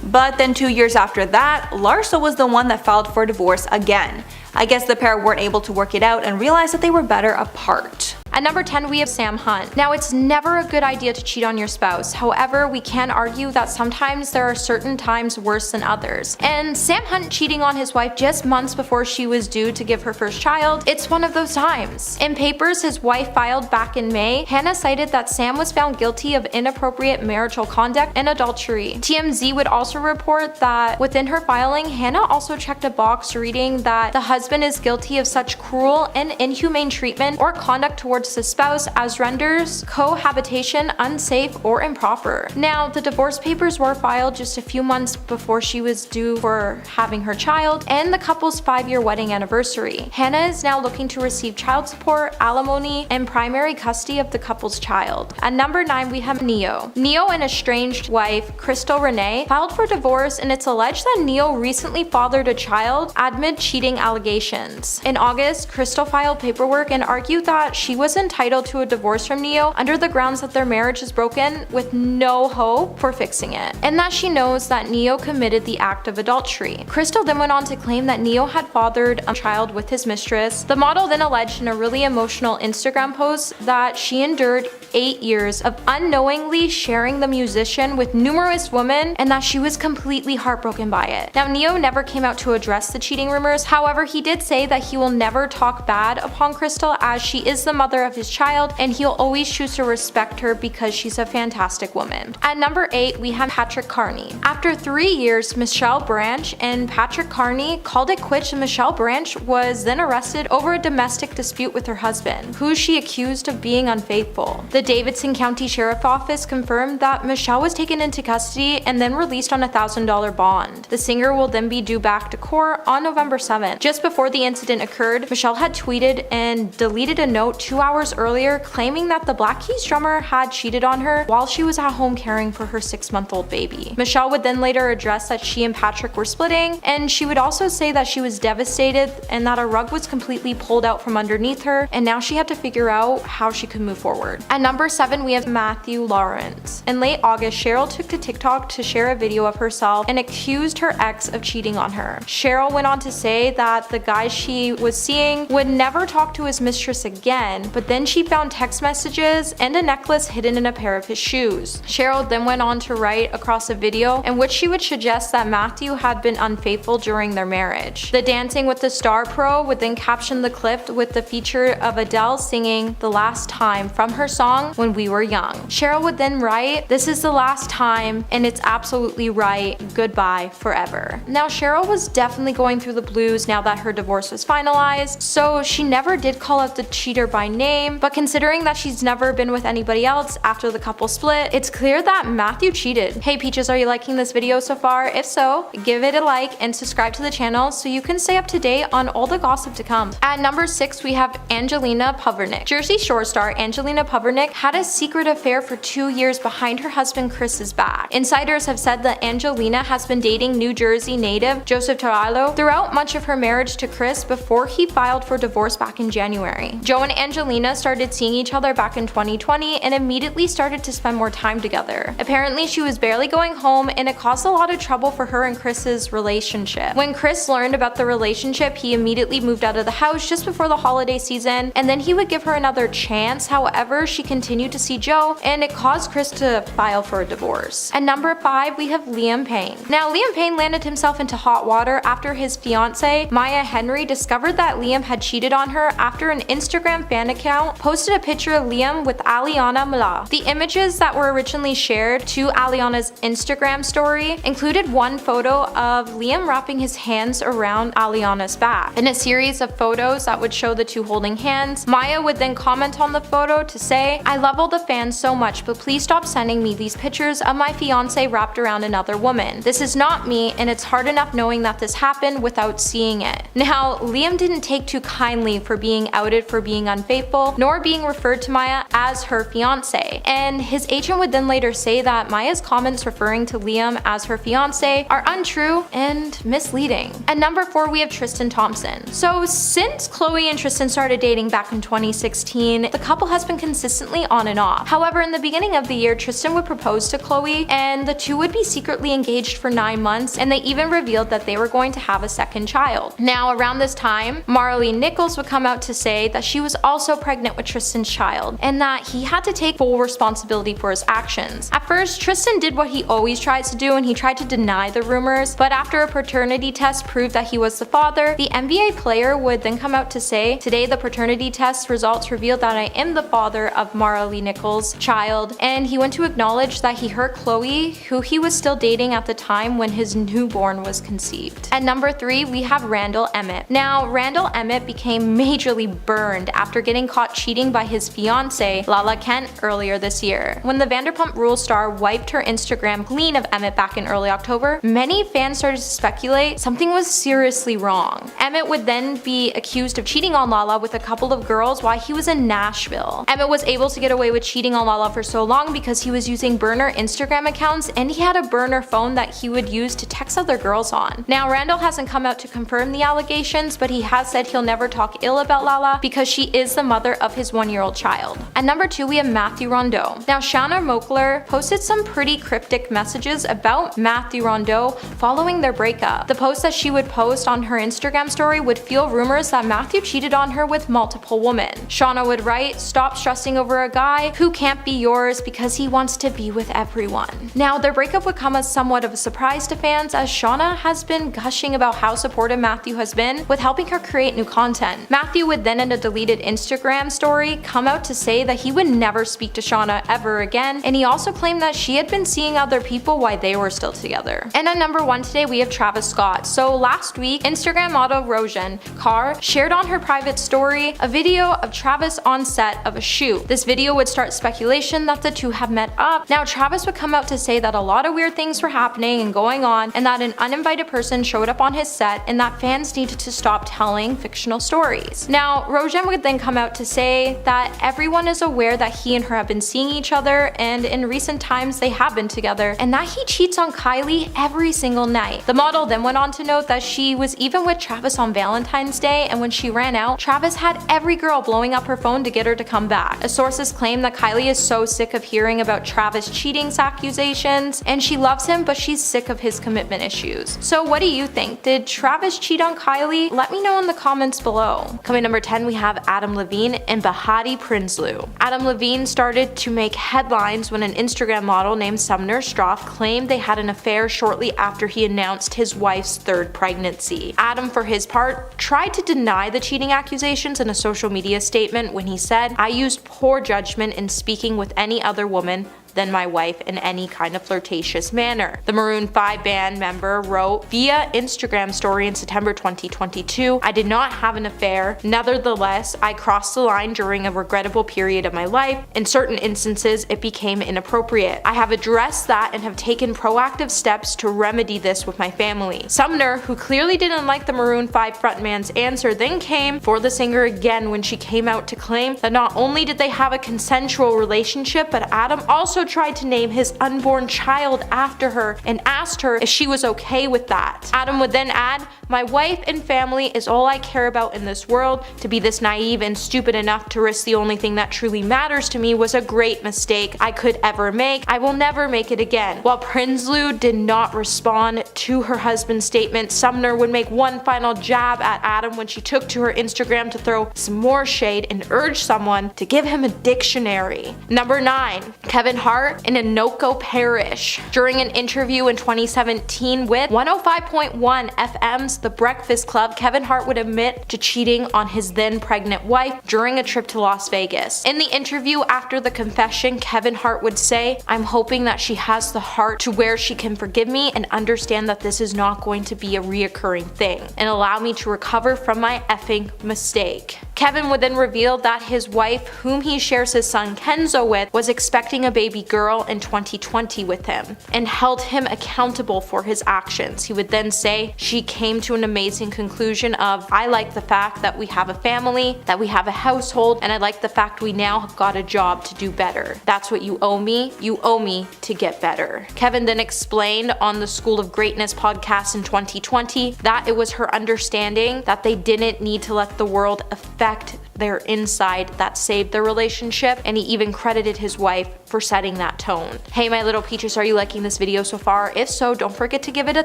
But then 2 years after that, Larsa was the one that filed for divorce again. I guess the pair weren't able to work it out and realized that they were better apart. At number 10, we have Sam Hunt. Now, it's never a good idea to cheat on your spouse. However, we can argue that sometimes there are certain times worse than others. And Sam Hunt cheating on his wife just months before she was due to give her first child, it's one of those times. In papers his wife filed back in May, Hannah cited that Sam was found guilty of inappropriate marital conduct and adultery. TMZ would also report that within her filing, Hannah also checked a box reading that the husband is guilty of such cruel and inhumane treatment or conduct towards the spouse as renders cohabitation unsafe or improper. Now, the divorce papers were filed just a few months before she was due for having her child and the couple's 5-year wedding anniversary. Hannah is now looking to receive child support, alimony, and primary custody of the couple's child. At number 9, we have Ne-Yo. Ne-Yo and estranged wife Crystal Renee filed for divorce, and it's alleged that Ne-Yo recently fathered a child amid cheating allegations. In August, Crystal filed paperwork and argued that she was entitled to a divorce from Ne-Yo under the grounds that their marriage is broken with no hope for fixing it, and that she knows that Ne-Yo committed the act of adultery. Crystal then went on to claim that Ne-Yo had fathered a child with his mistress. The model then alleged in a really emotional Instagram post that she endured 8 years of unknowingly sharing the musician with numerous women and that she was completely heartbroken by it. Now, Ne-Yo never came out to address the cheating rumors. However, he did say that he will never talk bad upon Crystal as she is the mother of his child, and he'll always choose to respect her because she's a fantastic woman. At number 8, we have Patrick Carney. After 3 years, Michelle Branch and Patrick Carney called it quits, and Michelle Branch was then arrested over a domestic dispute with her husband, who she accused of being unfaithful. The Davidson County Sheriff's Office confirmed that Michelle was taken into custody and then released on a $1,000 bond. The singer will then be due back to court on November 7th. Just before the incident occurred, Michelle had tweeted and deleted a note 2 hours earlier claiming that the Black Keys drummer had cheated on her while she was at home caring for her 6-month-old baby. Michelle would then later address that she and Patrick were splitting, and she would also say that she was devastated and that a rug was completely pulled out from underneath her, and now she had to figure out how she could move forward. At number 7, we have Matthew Lawrence. In late August, Cheryl took to TikTok to share a video of herself and accused her ex of cheating on her. Cheryl went on to say that the guy she was seeing would never talk to his mistress again, but then she found text messages and a necklace hidden in a pair of his shoes. Cheryl then went on to write across a video in which she would suggest that Matthew had been unfaithful during their marriage. The Dancing with the Star pro would then caption the clip with the feature of Adele singing "The Last Time" from her song "When We Were Young." Cheryl would then write, "This is the last time and it's absolutely right, goodbye forever." Now Cheryl was definitely going through the blues now that her divorce was finalized, so she never did call out the cheater by name, but considering that she's never been with anybody else after the couple split, it's clear that Matthew cheated. Hey Peaches, are you liking this video so far? If so, give it a like and subscribe to the channel so you can stay up to date on all the gossip to come. At number 6, we have Angelina Purvinek. Jersey Shore star Angelina Purvinek had a secret affair for 2 years behind her husband Chris's back. Insiders have said that Angelina has been dating New Jersey native Joseph Tarallo throughout much of her marriage to Chris before he filed for divorce back in January. Joe and Angelina started seeing each other back in 2020 and immediately started to spend more time together. Apparently she was barely going home, and it caused a lot of trouble for her and Chris's relationship. When Chris learned about the relationship, he immediately moved out of the house just before the holiday season, and then he would give her another chance. However, she continued to see Joe, and it caused Chris to file for a divorce. At number 5, we have Liam Payne. Now Liam Payne landed himself into hot water after his fiancée Maya Henry discovered that Liam had cheated on her after an Instagram fan account posted a picture of Liam with Aliana Mala. The images that were originally shared to Aliana's Instagram story included one photo of Liam wrapping his hands around Aliana's back. In a series of photos that would show the two holding hands, Maya would then comment on the photo to say, "I love all the fans so much, but please stop sending me these pictures of my fiancé wrapped around another woman. This is not me, and it's hard enough knowing that this happened without seeing it." Now, Liam didn't take too kindly for being outed for being unfaithful, nor being referred to Maya as her fiancé, and his agent would then later say that Maya's comments referring to Liam as her fiancé are untrue and misleading. At number 4, we have Tristan Thompson. So since Khloe and Tristan started dating back in 2016, the couple has been consistently on and off. However, in the beginning of the year, Tristan would propose to Khloe, and the two would be secretly engaged for 9 months, and they even revealed that they were going to have a second child. Now, around this time, Marley Nichols would come out to say that she was also pregnant with Tristan's child, and that he had to take full responsibility for his actions. At first, Tristan did what he always tries to do, and he tried to deny the rumors, but after a paternity test proved that he was the father, the NBA player would then come out to say, "Today the paternity test results revealed that I am the father of Marley Nichols' child," and he went to acknowledge that he hurt Khloe, who he was still dating at the time when his newborn was conceived. At number 3, we have Randall Emmett. Now, Randall Emmett became majorly burned after getting caught cheating by his fiancée, Lala Kent, earlier this year. When the Vanderpump Rules star wiped her Instagram clean of Emmett back in early October, many fans started to speculate something was seriously wrong. Emmett would then be accused of cheating on Lala with a couple of girls while he was in Nashville. Emmett was able to get away with cheating on Lala for so long because he was using burner Instagram accounts, and he had a burner phone that he would use to text other girls on. Now, Randall hasn't come out to confirm the allegations, but he has said he'll never talk ill about Lala because she is the mother of his 1-year-old child. At number 2, we have Matthew Rondeau. Now, Shanna Moakler posted some pretty cryptic messages about Matthew Rondeau following their breakup. The post that she would post on her Instagram story would fuel rumors that Matthew cheated on her with multiple women. Shanna would write, "Stop stressing over a guy who can't be yours because he wants to be with everyone." Now, their breakup would come as somewhat of a surprise to fans, as Shanna has been gushing about how supportive Matthew has been with helping her create new content. Matthew would then, in a deleted Instagram Instagram story, come out to say that he would never speak to Shauna ever again, and he also claimed that she had been seeing other people while they were still together. And at number 1 today we have Travis Scott. So last week, Instagram model Rojan Carr shared on her private story a video of Travis on set of a shoot. This video would start speculation that the two have met up. Now Travis would come out to say that a lot of weird things were happening and going on, and that an uninvited person showed up on his set, and that fans needed to stop telling fictional stories. Now Rojan would then come out to say that everyone is aware that he and her have been seeing each other, and in recent times they have been together, and that he cheats on Kylie every single night. The model then went on to note that she was even with Travis on Valentine's Day, and when she ran out, Travis had every girl blowing up her phone to get her to come back. Sources claim that Kylie is so sick of hearing about Travis cheating accusations, and she loves him, but she's sick of his commitment issues. So what do you think? Did Travis cheat on Kylie? Let me know in the comments below. Coming number 10, we have Adam Levine and Behati Prinsloo. Adam Levine started to make headlines when an Instagram model named Sumner Stroff claimed they had an affair shortly after he announced his wife's 3rd pregnancy. Adam, for his part, tried to deny the cheating accusations in a social media statement when he said, "I used poor judgment in speaking with any other woman than my wife in any kind of flirtatious manner." The Maroon 5 band member wrote via Instagram story in September 2022, "I did not have an affair. Nevertheless, I crossed the line during a regrettable period of my life. In certain instances, it became inappropriate. I have addressed that and have taken proactive steps to remedy this with my family." Sumner, who clearly didn't like the Maroon 5 frontman's answer, then came for the singer again when she came out to claim that not only did they have a consensual relationship, but Adam also tried to name his unborn child after her and asked her if she was okay with that. Adam would then add, "My wife and family is all I care about in this world. To be this naive and stupid enough to risk the only thing that truly matters to me was a great mistake I could ever make. I will never make it again." While Prinsloo did not respond to her husband's statement, Sumner would make one final jab at Adam when she took to her Instagram to throw some more shade and urge someone to give him a dictionary. Number 9, Kevin Hart in Anoka Parish. During an interview in 2017 with 105.1 FM's The Breakfast Club, Kevin Hart would admit to cheating on his then pregnant wife during a trip to Las Vegas. In the interview after the confession, Kevin Hart would say, "I'm hoping that she has the heart to where she can forgive me and understand that this is not going to be a reoccurring thing and allow me to recover from my effing mistake." Kevin would then reveal that his wife, whom he shares his son Kenzo with, was expecting a baby girl in 2020 with him and held him accountable for his actions. He would then say, "She came to an amazing conclusion of, I like the fact that we have a family, that we have a household, and I like the fact we now have got a job to do better. That's what you owe me. You owe me to get better." Kevin then explained on the School of Greatness podcast in 2020 that it was her understanding that they didn't need to let the world affect their inside that saved their relationship, and he even credited his wife for setting that tone. Hey my little peaches, are you liking this video so far? If so, don't forget to give it a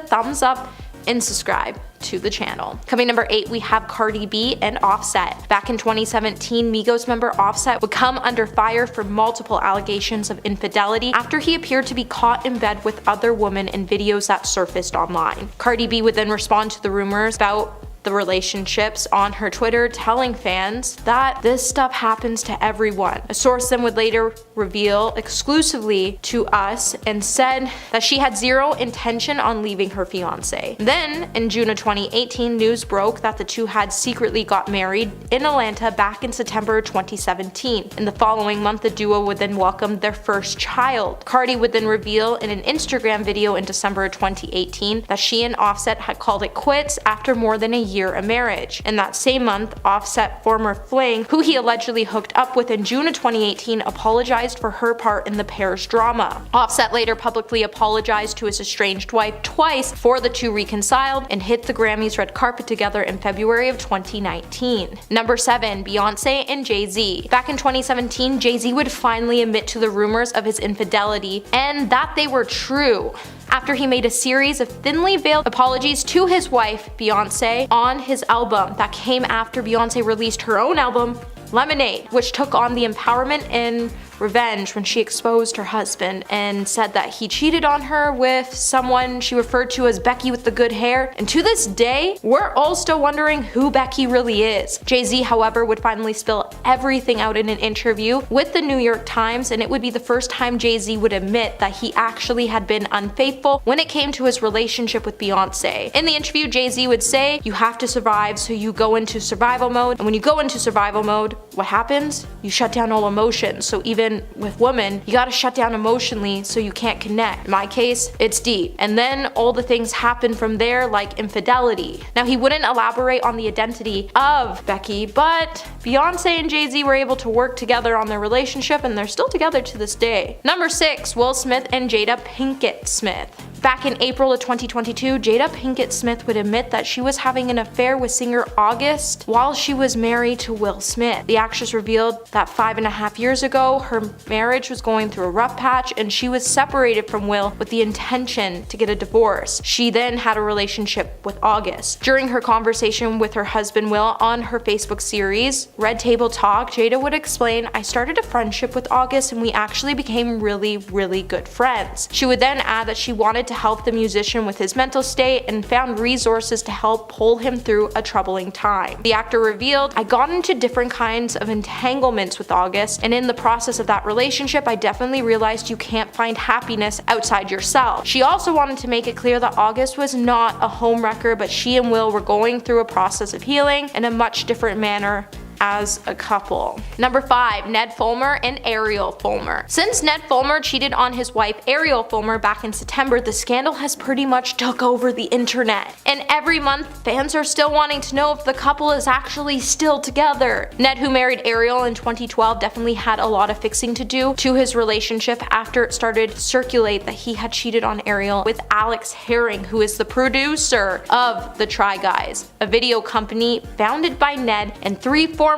thumbs up and subscribe to the channel. Coming number 8, we have Cardi B and Offset. Back in 2017, Migos member Offset would come under fire for multiple allegations of infidelity after he appeared to be caught in bed with other women in videos that surfaced online. Cardi B would then respond to the rumors about the relationships on her Twitter, telling fans that this stuff happens to everyone. A source then would later reveal exclusively to us and said that she had zero intention on leaving her fiance. Then, in June of 2018, news broke that the two had secretly got married in Atlanta back in September 2017. In the following month, the duo would then welcome their first child. Cardi would then reveal in an Instagram video in December 2018 that she and Offset had called it quits after more than a year of marriage. In that same month, Offset former fling, who he allegedly hooked up with in June of 2018, apologized for her part in the pair's drama. Offset later publicly apologized to his estranged wife twice before the two reconciled and hit the Grammys red carpet together in February of 2019. Number 7, Beyonce and Jay-Z. Back in 2017, Jay-Z would finally admit to the rumors of his infidelity and that they were true, after he made a series of thinly veiled apologies to his wife, Beyonce, on his album that came after Beyonce released her own album, Lemonade, which took on the empowerment and revenge when she exposed her husband and said that he cheated on her with someone she referred to as Becky with the good hair. And to this day, we're all still wondering who Becky really is. Jay-Z, however, would finally spill everything out in an interview with the New York Times, and it would be the first time Jay-Z would admit that he actually had been unfaithful when it came to his relationship with Beyonce. In the interview, Jay-Z would say, "You have to survive, so you go into survival mode, and when you go into survival mode, what happens? You shut down all emotions. So even with women, you gotta shut down emotionally so you can't connect. In my case, it's deep. And then all the things happen from there, like infidelity." Now, he wouldn't elaborate on the identity of Becky, but Beyonce and Jay-Z were able to work together on their relationship, and they're still together to this day. Number 6, Will Smith and Jada Pinkett Smith. Back in April of 2022, Jada Pinkett Smith would admit that she was having an affair with singer August while she was married to Will Smith. The actress revealed that 5.5 years ago, her marriage was going through a rough patch and she was separated from Will with the intention to get a divorce. She then had a relationship with August. During her conversation with her husband Will on her Facebook series, Red Table Talk, Jada would explain, "I started a friendship with August and we actually became really, really good friends." She would then add that she wanted to help the musician with his mental state and found resources to help pull him through a troubling time. The actor revealed, "I got into different kinds of entanglements with August, and in the process of that relationship, I definitely realized you can't find happiness outside yourself." She also wanted to make it clear that August was not a homewrecker, but she and Will were going through a process of healing in a much different manner as a couple. Number 5, Ned Fulmer and Ariel Fulmer. Since Ned Fulmer cheated on his wife Ariel Fulmer back in September, the scandal has pretty much took over the internet. And every month, fans are still wanting to know if the couple is actually still together. Ned, who married Ariel in 2012, definitely had a lot of fixing to do to his relationship after it started to circulate that he had cheated on Ariel with Alex Herring, who is the producer of The Try Guys, a video company founded by Ned and 3 former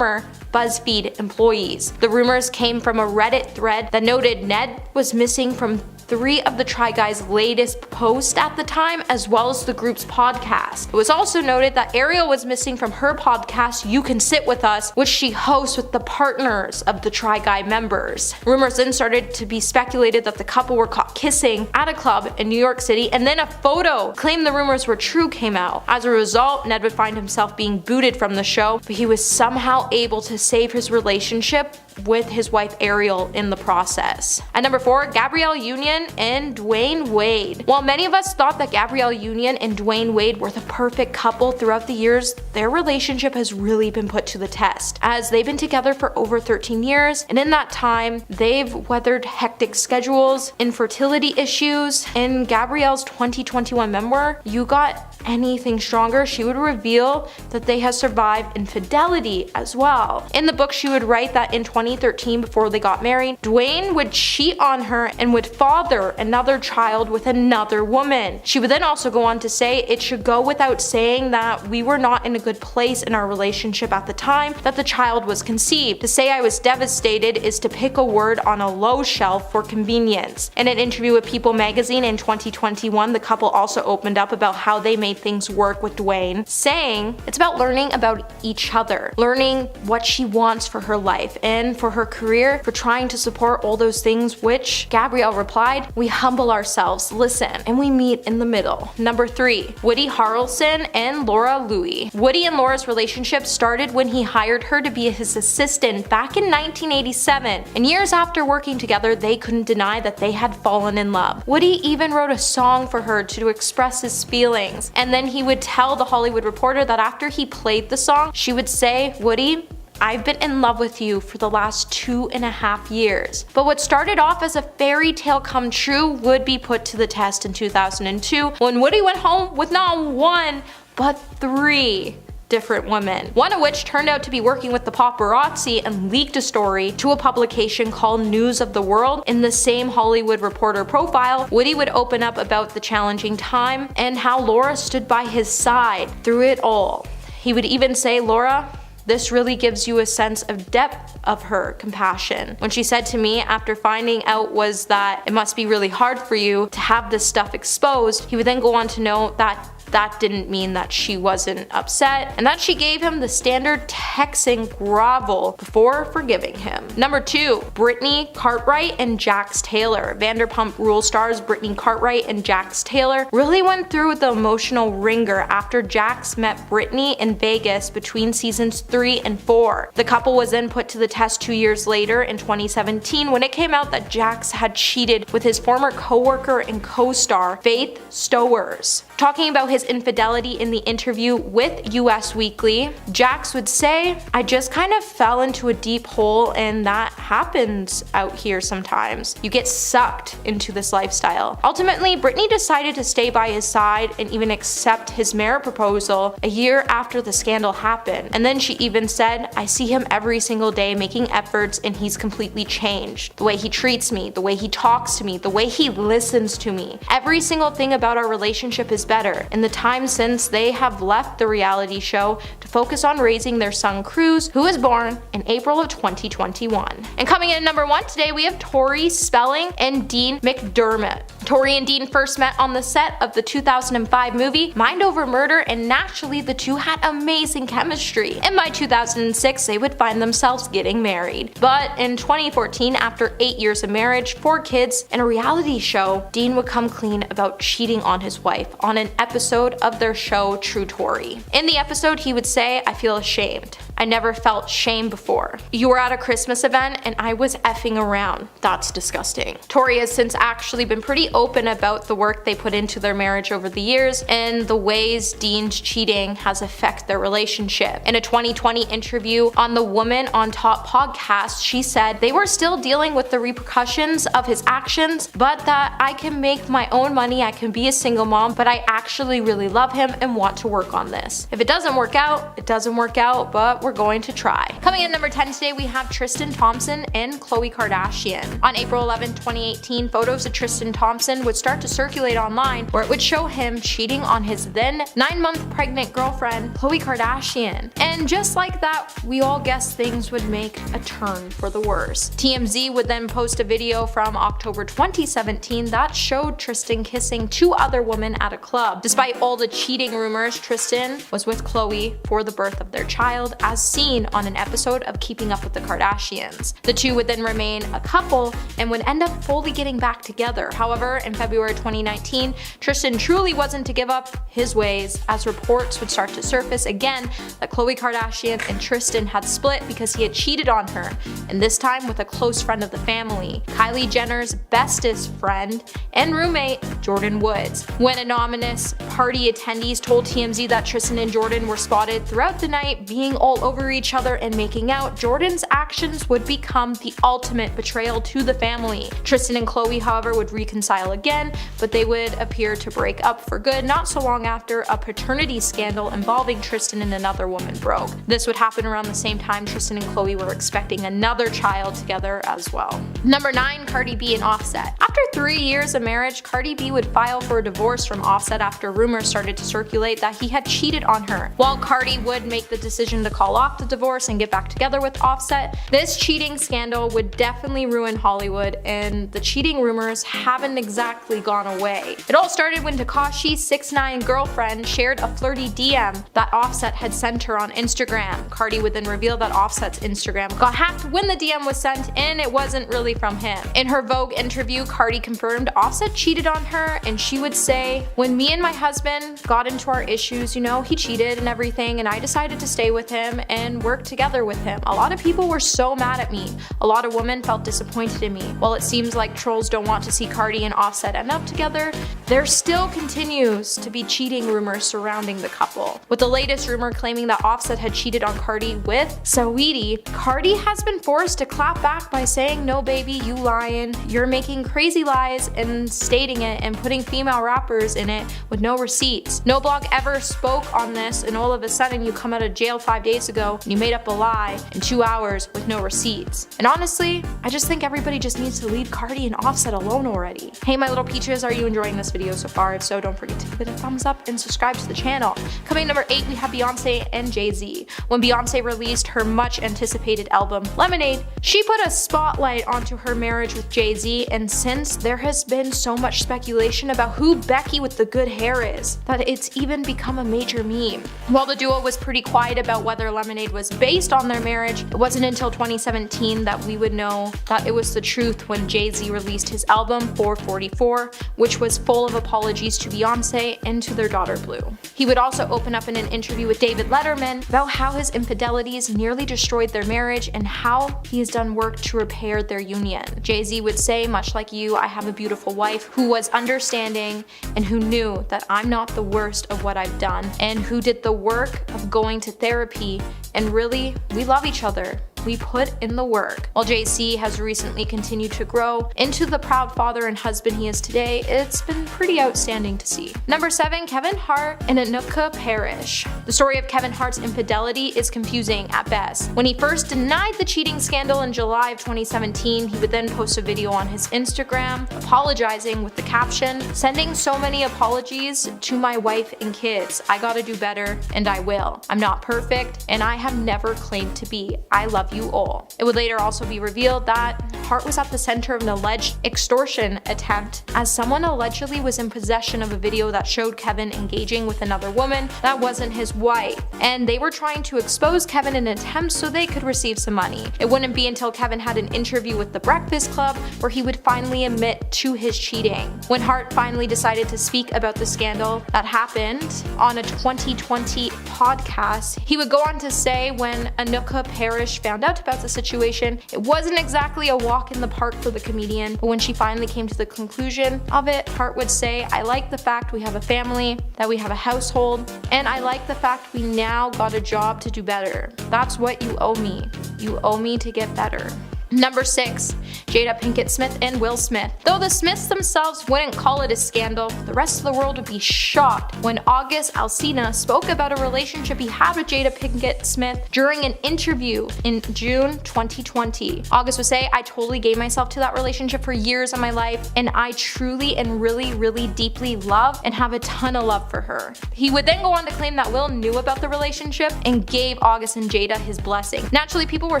BuzzFeed employees. The rumors came from a Reddit thread that noted Ned was missing from 3 of the Try Guys' latest posts at the time, as well as the group's podcast. It was also noted that Ariel was missing from her podcast, You Can Sit With Us, which she hosts with the partners of the Try Guy members. Rumors then started to be speculated that the couple were caught kissing at a club in New York City, and then a photo claimed the rumors were true came out. As a result, Ned would find himself being booted from the show, but he was somehow able to save his relationship with his wife Ariel in the process. At number 4, Gabrielle Union and Dwayne Wade. While many of us thought that Gabrielle Union and Dwayne Wade were the perfect couple throughout the years, their relationship has really been put to the test, as they've been together for over 13 years, and in that time, they've weathered hectic schedules, infertility issues. In Gabrielle's 2021 memoir, You Got Anything Stronger, she would reveal that they have survived infidelity as well. In the book, she would write that in 2013, before they got married, Dwayne would cheat on her and would father another child with another woman. She would then also go on to say, "It should go without saying that we were not in a good place in our relationship at the time that the child was conceived. To say I was devastated is to pick a word on a low shelf for convenience." In an interview with People magazine in 2021, the couple also opened up about how they made things work with Dwayne, saying, "It's about learning about each other, learning what she wants for her life and for her career, for trying to support all those things," which Gabrielle replied, "We humble ourselves, listen, and we meet in the middle." Number 3, Woody Harrelson and Laura Louie. Woody and Laura's relationship started when he hired her to be his assistant back in 1987, and years after working together, they couldn't deny that they had fallen in love. Woody even wrote a song for her to express his feelings, and then he would tell The Hollywood Reporter that after he played the song, she would say, "Woody, I've been in love with you for the last 2.5 years." But what started off as a fairy tale come true would be put to the test in 2002 when Woody went home with not 1, but 3 different women, one of which turned out to be working with the paparazzi and leaked a story to a publication called News of the World. In the same Hollywood Reporter profile, Woody would open up about the challenging time and how Laura stood by his side through it all. He would even say, "Laura, this really gives you a sense of depth of her compassion. When she said to me after finding out was that it must be really hard for you to have this stuff exposed," he would then go on to note that that didn't mean that she wasn't upset, and that she gave him the standard Texan grovel before forgiving him. Number 2, Brittany Cartwright and Jax Taylor. Vanderpump Rules stars Brittany Cartwright and Jax Taylor really went through the emotional ringer after Jax met Brittany in Vegas between seasons 3 and 4. The couple was then put to the test 2 years later in 2017 when it came out that Jax had cheated with his former co-worker and co-star Faith Stowers. Talking about his infidelity in the interview with US Weekly, Jax would say, "I just kind of fell into a deep hole, and that happens out here sometimes. You get sucked into this lifestyle." Ultimately, Brittany decided to stay by his side and even accept his marriage proposal a year after the scandal happened. And then she even said, "I see him every single day making efforts, and he's completely changed. The way he treats me, the way he talks to me, the way he listens to me. Every single thing about our relationship is better." In the time since they have left the reality show to focus on raising their son Cruz, who was born in April of 2021. And coming in at number 1 today, we have Tori Spelling and Dean McDermott. Tori and Dean first met on the set of the 2005 movie Mind Over Murder, and naturally the two had amazing chemistry. And by 2006, they would find themselves getting married. But in 2014, after 8 years of marriage, 4 kids, and a reality show, Dean would come clean about cheating on his wife on an episode of their show True Tori. In the episode, he would say, "I feel ashamed. I never felt shame before. You were at a Christmas event and I was effing around. That's disgusting." Tori has since actually been pretty open about the work they put into their marriage over the years and the ways Dean's cheating has affected their relationship. In a 2020 interview on the Woman on Top podcast, she said they were still dealing with the repercussions of his actions, but that "I can make my own money, I can be a single mom, but I actually really love him and want to work on this. If it doesn't work out, it doesn't work out, but we're going to try." Coming in number 10 today, we have Tristan Thompson and Khloe Kardashian. On April 11, 2018, photos of Tristan Thompson would start to circulate online where it would show him cheating on his then 9-month pregnant girlfriend, Khloe Kardashian. And just like that, we all guessed things would make a turn for the worse. TMZ would then post a video from October 2017 that showed Tristan kissing 2 other women at a club. Despite all the cheating rumors, Tristan was with Khloe for the birth of their child, as seen on an episode of Keeping Up with the Kardashians. The two would then remain a couple and would end up fully getting back together. However, in February 2019, Tristan truly wasn't to give up his ways, as reports would start to surface again that Khloe Kardashian and Tristan had split because he had cheated on her, and this time with a close friend of the family, Kylie Jenner's bestest friend and roommate, Jordyn Woods. When anonymous party attendees told TMZ that Tristan and Jordyn were spotted throughout the night being all over each other and making out, Jordyn's actions would become the ultimate betrayal to the family. Tristan and Khloe, however, would reconcile again, but they would appear to break up for good not so long after a paternity scandal involving Tristan and another woman broke. This would happen around the same time Tristan and Khloe were expecting another child together as well. Number 9, Cardi B and Offset. After 3 years of marriage, Cardi B would file for a divorce from Offset after rumors started to circulate that he had cheated on her. While Cardi would make the decision to call off the divorce and get back together with Offset, this cheating scandal would definitely ruin Hollywood, and the cheating rumors haven't exactly gone away. It all started when Tekashi's 6ix9ine girlfriend shared a flirty DM that Offset had sent her on Instagram. Cardi would then reveal that Offset's Instagram got hacked when the DM was sent, and it wasn't really from him. In her Vogue interview, Cardi confirmed Offset cheated on her, and she would say, "When me and my husband got into our issues, he cheated and everything, and I decided to stay with him and work together with him. A lot of people were so mad at me. A lot of women felt disappointed in me. While it seems like trolls don't want to see Cardi and Offset end up together, there still continues to be cheating rumors surrounding the couple." With the latest rumor claiming that Offset had cheated on Cardi with Saweetie, Cardi has been forced to clap back by saying, "No baby, you lying. You're making crazy lies," and stating it and putting female rappers in it with no receipts. No blog ever spoke on this, and all of a sudden you come out of jail 5 days ago and you made up a lie in 2 hours with no receipts. And honestly, I just think everybody just needs to leave Cardi and Offset alone already. Hey my little peaches, are you enjoying this video so far? If so, don't forget to give it a thumbs up and subscribe to the channel. Coming number 8, we have Beyonce and Jay-Z. When Beyonce released her much anticipated album Lemonade, she put a spotlight onto her marriage with Jay-Z, and since there has been so much speculation about who Becky with the good hair is that it's even become a major meme. While the duo was pretty quiet about whether Lemonade was based on their marriage, it wasn't until 2017 that we would know that it was the truth when Jay-Z released his album 444, which was full of apologies to Beyonce and to their daughter Blue. He would also open up in an interview with David Letterman about how his infidelities nearly destroyed their marriage and how he has done work to repair their union. Jay-Z would say, much like you, I have a beautiful wife who was understanding and who knew that I'm not the worst of what I've done and who did the work of going to therapy, and really, we love each other. We put in the work. While Jay-Z has recently continued to grow into the proud father and husband he is today, it's been pretty outstanding to see. Number 7, Kevin Hart and Anoka Parrish. The story of Kevin Hart's infidelity is confusing at best. When he first denied the cheating scandal in July of 2017, he would then post a video on his Instagram apologizing with the caption, "Sending so many apologies to my wife and kids. I gotta do better, and I will. I'm not perfect, and I have never claimed to be. I love you all." It would later also be revealed that Hart was at the center of an alleged extortion attempt, as someone allegedly was in possession of a video that showed Kevin engaging with another woman that wasn't his wife, and they were trying to expose Kevin in an attempt so they could receive some money. It wouldn't be until Kevin had an interview with The Breakfast Club where he would finally admit to his cheating. When Hart finally decided to speak about the scandal that happened on a 2020 podcast, he would go on to say when Anoka Parrish found out about the situation, it wasn't exactly a walk in the park for the comedian, but when she finally came to the conclusion of it, Hart would say, "I like the fact we have a family, that we have a household, and I like the fact we now got a job to do better. That's what you owe me. You owe me to get better." Number 6, Jada Pinkett Smith and Will Smith. Though the Smiths themselves wouldn't call it a scandal, the rest of the world would be shocked when August Alsina spoke about a relationship he had with Jada Pinkett Smith during an interview in June 2020. August would say, "I totally gave myself to that relationship for years of my life, and I truly and really deeply love and have a ton of love for her." He would then go on to claim that Will knew about the relationship and gave August and Jada his blessing. Naturally, people were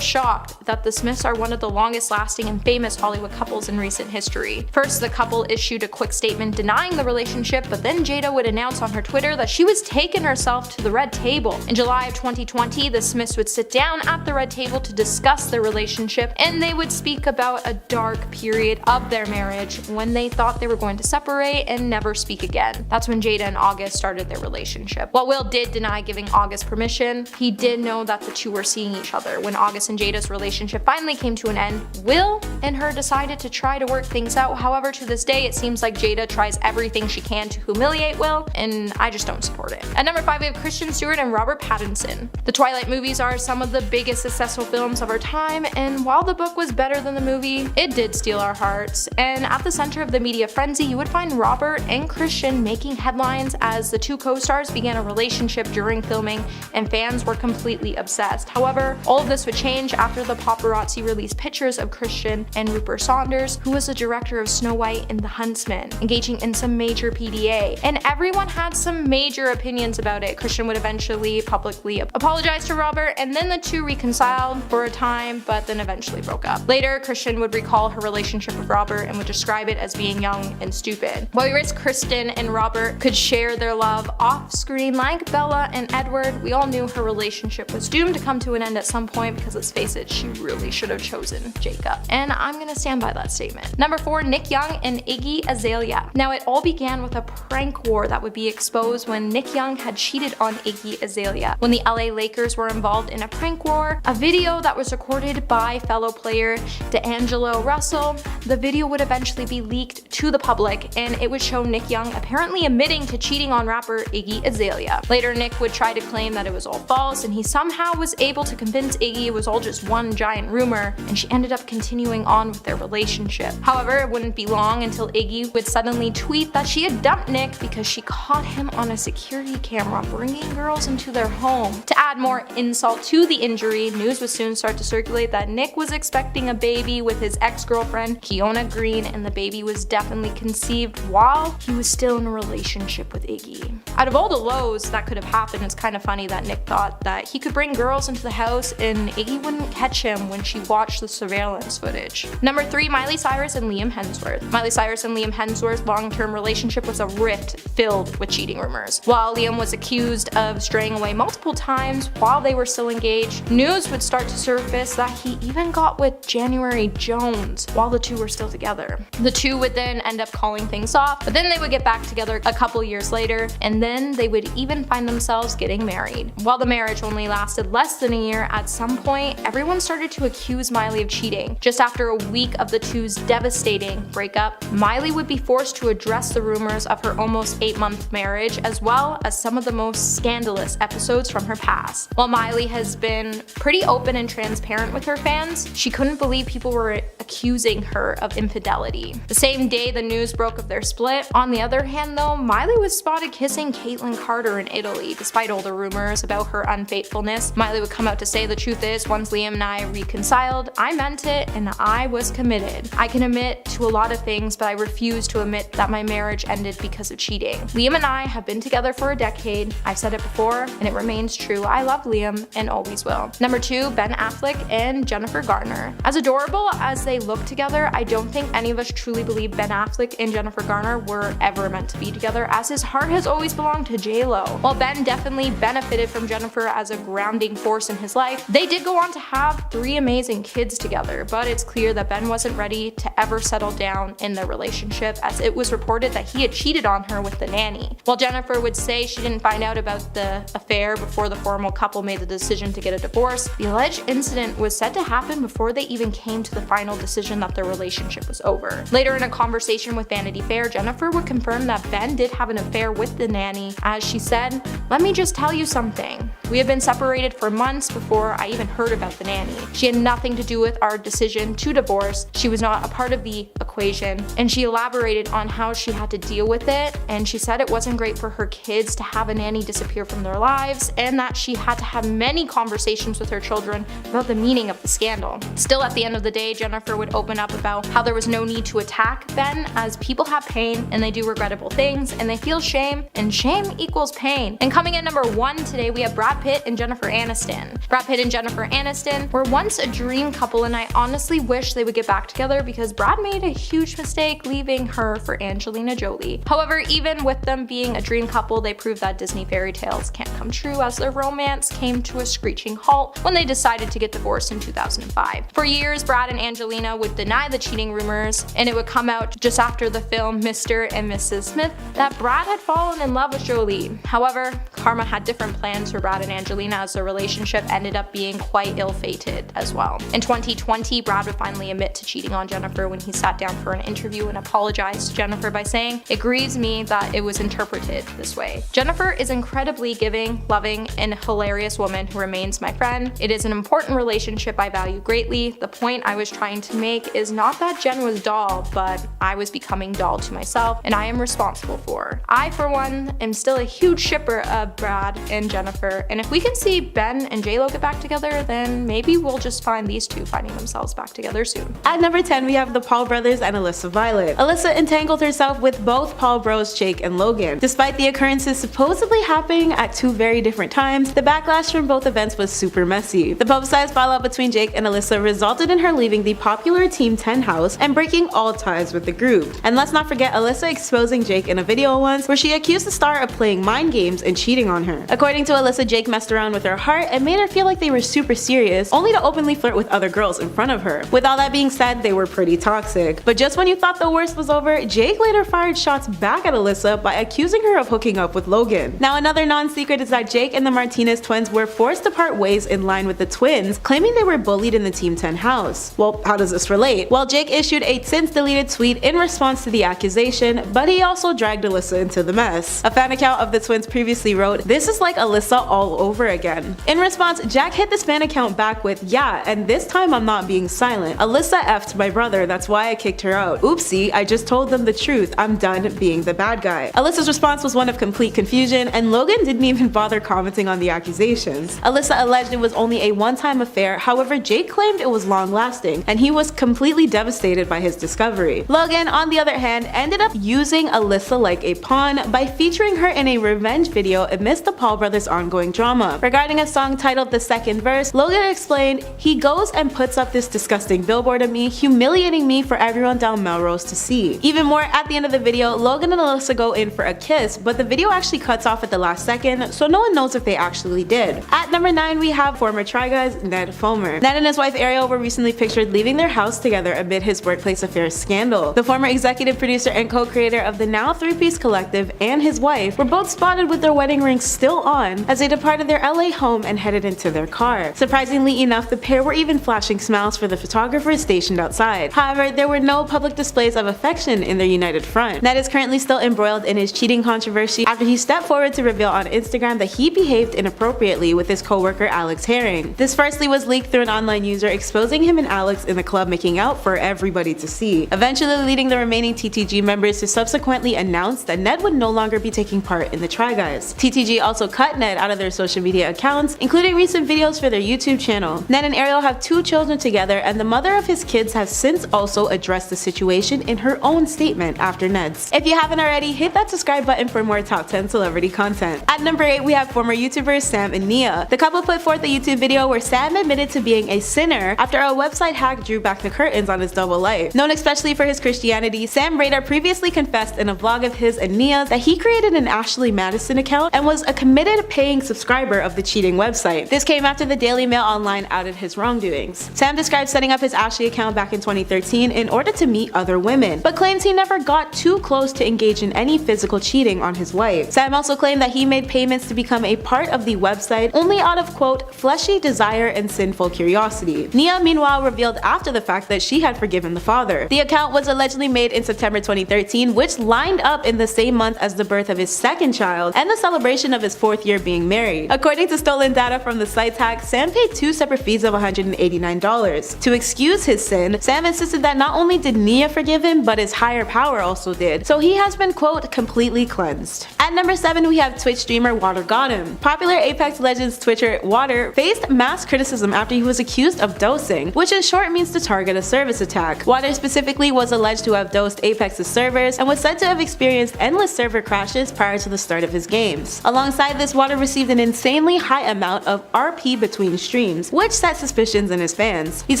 shocked that the Smiths are one of the longest lasting and famous Hollywood couples in recent history. First, the couple issued a quick statement denying the relationship, but then Jada would announce on her Twitter that she was taking herself to the red table. In July of 2020, the Smiths would sit down at the red table to discuss their relationship, and they would speak about a dark period of their marriage when they thought they were going to separate and never speak again. That's when Jada and August started their relationship. While Will did deny giving August permission, he did know that the two were seeing each other. When August and Jada's relationship finally came to an end, Will and her decided to try to work things out. However, to this day, it seems like Jada tries everything she can to humiliate Will, and I just don't support it. At number 5, we have Kristen Stewart and Robert Pattinson. The Twilight movies are some of the biggest successful films of our time, and while the book was better than the movie, it did steal our hearts. And at the center of the media frenzy, you would find Robert and Kristen making headlines as the two co-stars began a relationship during filming, and fans were completely obsessed. However, all of this would change after the paparazzi released pictures of Christian and Rupert Saunders, who was the director of Snow White and the Huntsman, engaging in some major PDA. And everyone had some major opinions about it. Christian would eventually publicly apologize to Robert, and then the two reconciled for a time, but then eventually broke up. Later, Christian would recall her relationship with Robert and would describe it as being young and stupid. While we risked Kristen and Robert could share their love off screen like Bella and Edward, we all knew her relationship was doomed to come to an end at some point because, let's face it, she really should have chosen Jacob. And I'm gonna stand by that statement. Number 4, Nick Young and Iggy Azalea. Now, it all began with a prank war that would be exposed when Nick Young had cheated on Iggy Azalea. When the LA Lakers were involved in a prank war, a video that was recorded by fellow player D'Angelo Russell, the video would eventually be leaked to the public, and it would show Nick Young apparently admitting to cheating on rapper Iggy Azalea. Later, Nick would try to claim that it was all false, and he somehow was able to convince Iggy it was all just one giant rumor, and she ended up continuing on with their relationship. However, it wouldn't be long until Iggy would suddenly tweet that she had dumped Nick because she caught him on a security camera bringing girls into their home. To add more insult to the injury, news would soon start to circulate that Nick was expecting a baby with his ex-girlfriend, Kiona Green, and the baby was definitely conceived while he was still in a relationship with Iggy. Out of all the lows that could have happened, it's kind of funny that Nick thought that he could bring girls into the house and Iggy wouldn't catch him when she watched the surveillance footage. marriage. Number 3, Miley Cyrus and Liam Hemsworth. Miley Cyrus and Liam Hemsworth's long-term relationship was a rift filled with cheating rumors. While Liam was accused of straying away multiple times while they were still engaged, news would start to surface that he even got with January Jones while the two were still together. The two would then end up calling things off, but then they would get back together a couple years later, and then they would even find themselves getting married. While the marriage only lasted less than a year, at some point, everyone started to accuse Miley of cheating. Just after a week of the two's devastating breakup, Miley would be forced to address the rumors of her almost 8-month marriage, as well as some of the most scandalous episodes from her past. While Miley has been pretty open and transparent with her fans, she couldn't believe people were accusing her of infidelity. The same day the news broke of their split. On the other hand though, Miley was spotted kissing Caitlyn Carter in Italy. Despite all the rumors about her unfaithfulness, Miley would come out to say the truth is, once Liam and I reconciled, I meant it and I was committed. I can admit to a lot of things, but I refuse to admit that my marriage ended because of cheating. Liam and I have been together for a decade. I've said it before and it remains true. I love Liam and always will. Number 2, Ben Affleck and Jennifer Garner. As adorable as they look together, I don't think any of us truly believe Ben Affleck and Jennifer Garner were ever meant to be together, as his heart has always belonged to J-Lo. While Ben definitely benefited from Jennifer as a grounding force in his life, they did go on to have 3 amazing kids together, but it's clear that Ben wasn't ready to ever settle down in their relationship, as it was reported that he had cheated on her with the nanny. While Jennifer would say she didn't find out about the affair before the formal couple made the decision to get a divorce, the alleged incident was said to happen before they even came to the final decision that their relationship was over. Later in a conversation with Vanity Fair, Jennifer would confirm that Ben did have an affair with the nanny, as she said, "Let me just tell you something. We had been separated for months before I even heard about the nanny. She had nothing to do with our decision to divorce. She was not a part of the equation." And she elaborated on how she had to deal with it, and she said it wasn't great for her kids to have a nanny disappear from their lives, and that she had to have many conversations with her children about the meaning of the scandal. Still, at the end of the day, Jennifer would open up about how there was no need to attack Ben, as people have pain and they do regrettable things and they feel shame, and shame equals pain. And coming in number 1 today, we have Brad Pitt and Jennifer Aniston. Brad Pitt and Jennifer Aniston were once a dream couple, and I honestly wish they would get back together because Brad made a huge mistake leaving her for Angelina Jolie. However, even with them being a dream couple, they proved that Disney fairy tales can't come true, as their romance came to a screeching halt when they decided to get divorced in 2005. For years, Brad and Angelina would deny the cheating rumors, and it would come out just after the film Mr. and Mrs. Smith that Brad had fallen in love with Jolie. However, karma had different plans for Brad and Angelina, as their relationship ended up being quite ill-fated as well. In 2020, Brad would finally admit to cheating on Jennifer when he sat down for an interview and apologized to Jennifer by saying, "It grieves me that it was interpreted this way. Jennifer is incredibly giving, loving, and hilarious woman who remains my friend. It is an important relationship I value greatly. The point I was trying to make is not that Jen was dull, but I was becoming dull to myself, and I am responsible for. I, for one, am still a huge shipper of Brad and Jennifer, and if we can see Ben and J-Lo get back together, then maybe we'll just find these two finding themselves back together soon." At number 10, we have the Paul brothers and Alyssa Violet. Alyssa entangled herself with both Paul bros, Jake and Logan. Despite the occurrences supposedly happening at 2 very different times, the backlash from both events was super messy. The publicized fallout between Jake and Alyssa resulted in her leaving the popular Team 10 house and breaking all ties with the group. And let's not forget Alyssa exposing Jake in a video once where she accused the star of playing mind games and cheating on her. According to Alyssa, Jake messed around with her heart and made her feel like they were super serious, only to openly flirt with other girls in front of her. With all that being said, they were pretty toxic. But just when you thought the worst was over, Jake later fired shots back at Alyssa by accusing her of hooking up with Logan. Now, another non-secret is that Jake and the Martinez twins were forced to part ways in line with the twins, claiming they were bullied in the Team 10 house. Well, how does this relate? Well, Jake issued a since-deleted tweet in response to the accusation, but he also dragged Alyssa into the mess. A fan account of the twins previously wrote, "This is like Alyssa all over again." In response, Jack hit this fan account back with, "Yeah, and this time I'm not being silent. Alyssa effed my brother, that's why I kicked her out. Oopsie, I just told them the truth. I'm done being the bad guy." Alyssa's response was one of complete confusion, and Logan didn't even bother commenting on the accusations. Alyssa alleged it was only a one-time affair, however Jake claimed it was long-lasting, and he was completely devastated by his discovery. Logan, on the other hand, ended up using Alyssa like a pawn by featuring her in a revenge video amidst the Paul brothers' ongoing drama. Regarding a song titled "The Second Verse," Logan explained, "He goes and puts up this disgusting billboard of me, humiliating me for everyone down Melrose to see. Even more, at the end of the video, Logan and Alyssa go in for a kiss, but the video actually cuts off at the last second, so no one knows if they actually did. At number 9, we have former Try Guys Ned Fulmer. Ned and his wife Ariel were recently pictured leaving their house together amid his workplace affairs scandal. The former executive producer and co-creator of the now three-piece collective and his wife were both spotted with their wedding rings still on as they departed their LA home and headed into their car. Surprisingly enough, the pair were even flashing smiles for the photographers stationed outside. However, there were no public displays of affection in their united front. Ned is currently still embroiled in his cheating controversy after he stepped forward to reveal on Instagram that he behaved inappropriately with his co-worker Alex Herring. This firstly was leaked through an online user exposing him and Alex in the club making out for everybody to see, eventually leading the remaining TTG members to subsequently announce that Ned would no longer be taking part in the Try Guys. TTG also cut Ned out of their social media accounts, including recent videos for their YouTube channel. Ned and Ariel have 2 children together, and the mother of his kids has since also addressed the situation in her own statement after Ned's. If you haven't already, hit that subscribe button for more top 10 celebrity content. At number 8, we have former YouTubers Sam and Nia. The couple put forth a YouTube video where Sam admitted to being a sinner after a website hack drew back the curtains on his double life. Known especially for his Christianity, Sam Radar previously confessed in a vlog of his and Nia's that he created an Ashley Madison account and was a committed paying subscriber of the cheating website. This came after the Daily Mail Online outed his wrongdoings. Sam described setting up his Ashley account back in 2013 in order to meet other women, but claims he never got too close to engage in any physical cheating on his wife. Sam also claimed that he made payments to become a part of the website only out of quote, fleshy desire and sinful curiosity. Nia meanwhile revealed after the fact that she had forgiven the father. The account was allegedly made in September 2013, which lined up in the same month as the birth of his second child and the celebration of his 4th year being married. According to stolen data from the site's hack, Sam paid 2 separate fees of $189. To excuse his sin, Sam insisted that not only did Nia forgive him, but his higher power also did, so he has been quote, completely cleansed. At number 7, we have Twitch streamer Water Got Him. Popular Apex Legends Twitcher Water faced mass criticism after he was accused of dosing, which in short means to target a service attack. Water specifically was alleged to have dosed Apex's servers and was said to have experienced endless server crashes prior to the start of his games. Alongside this, Water received an insanely high amount of RP between streams, which set suspicions in his fans. These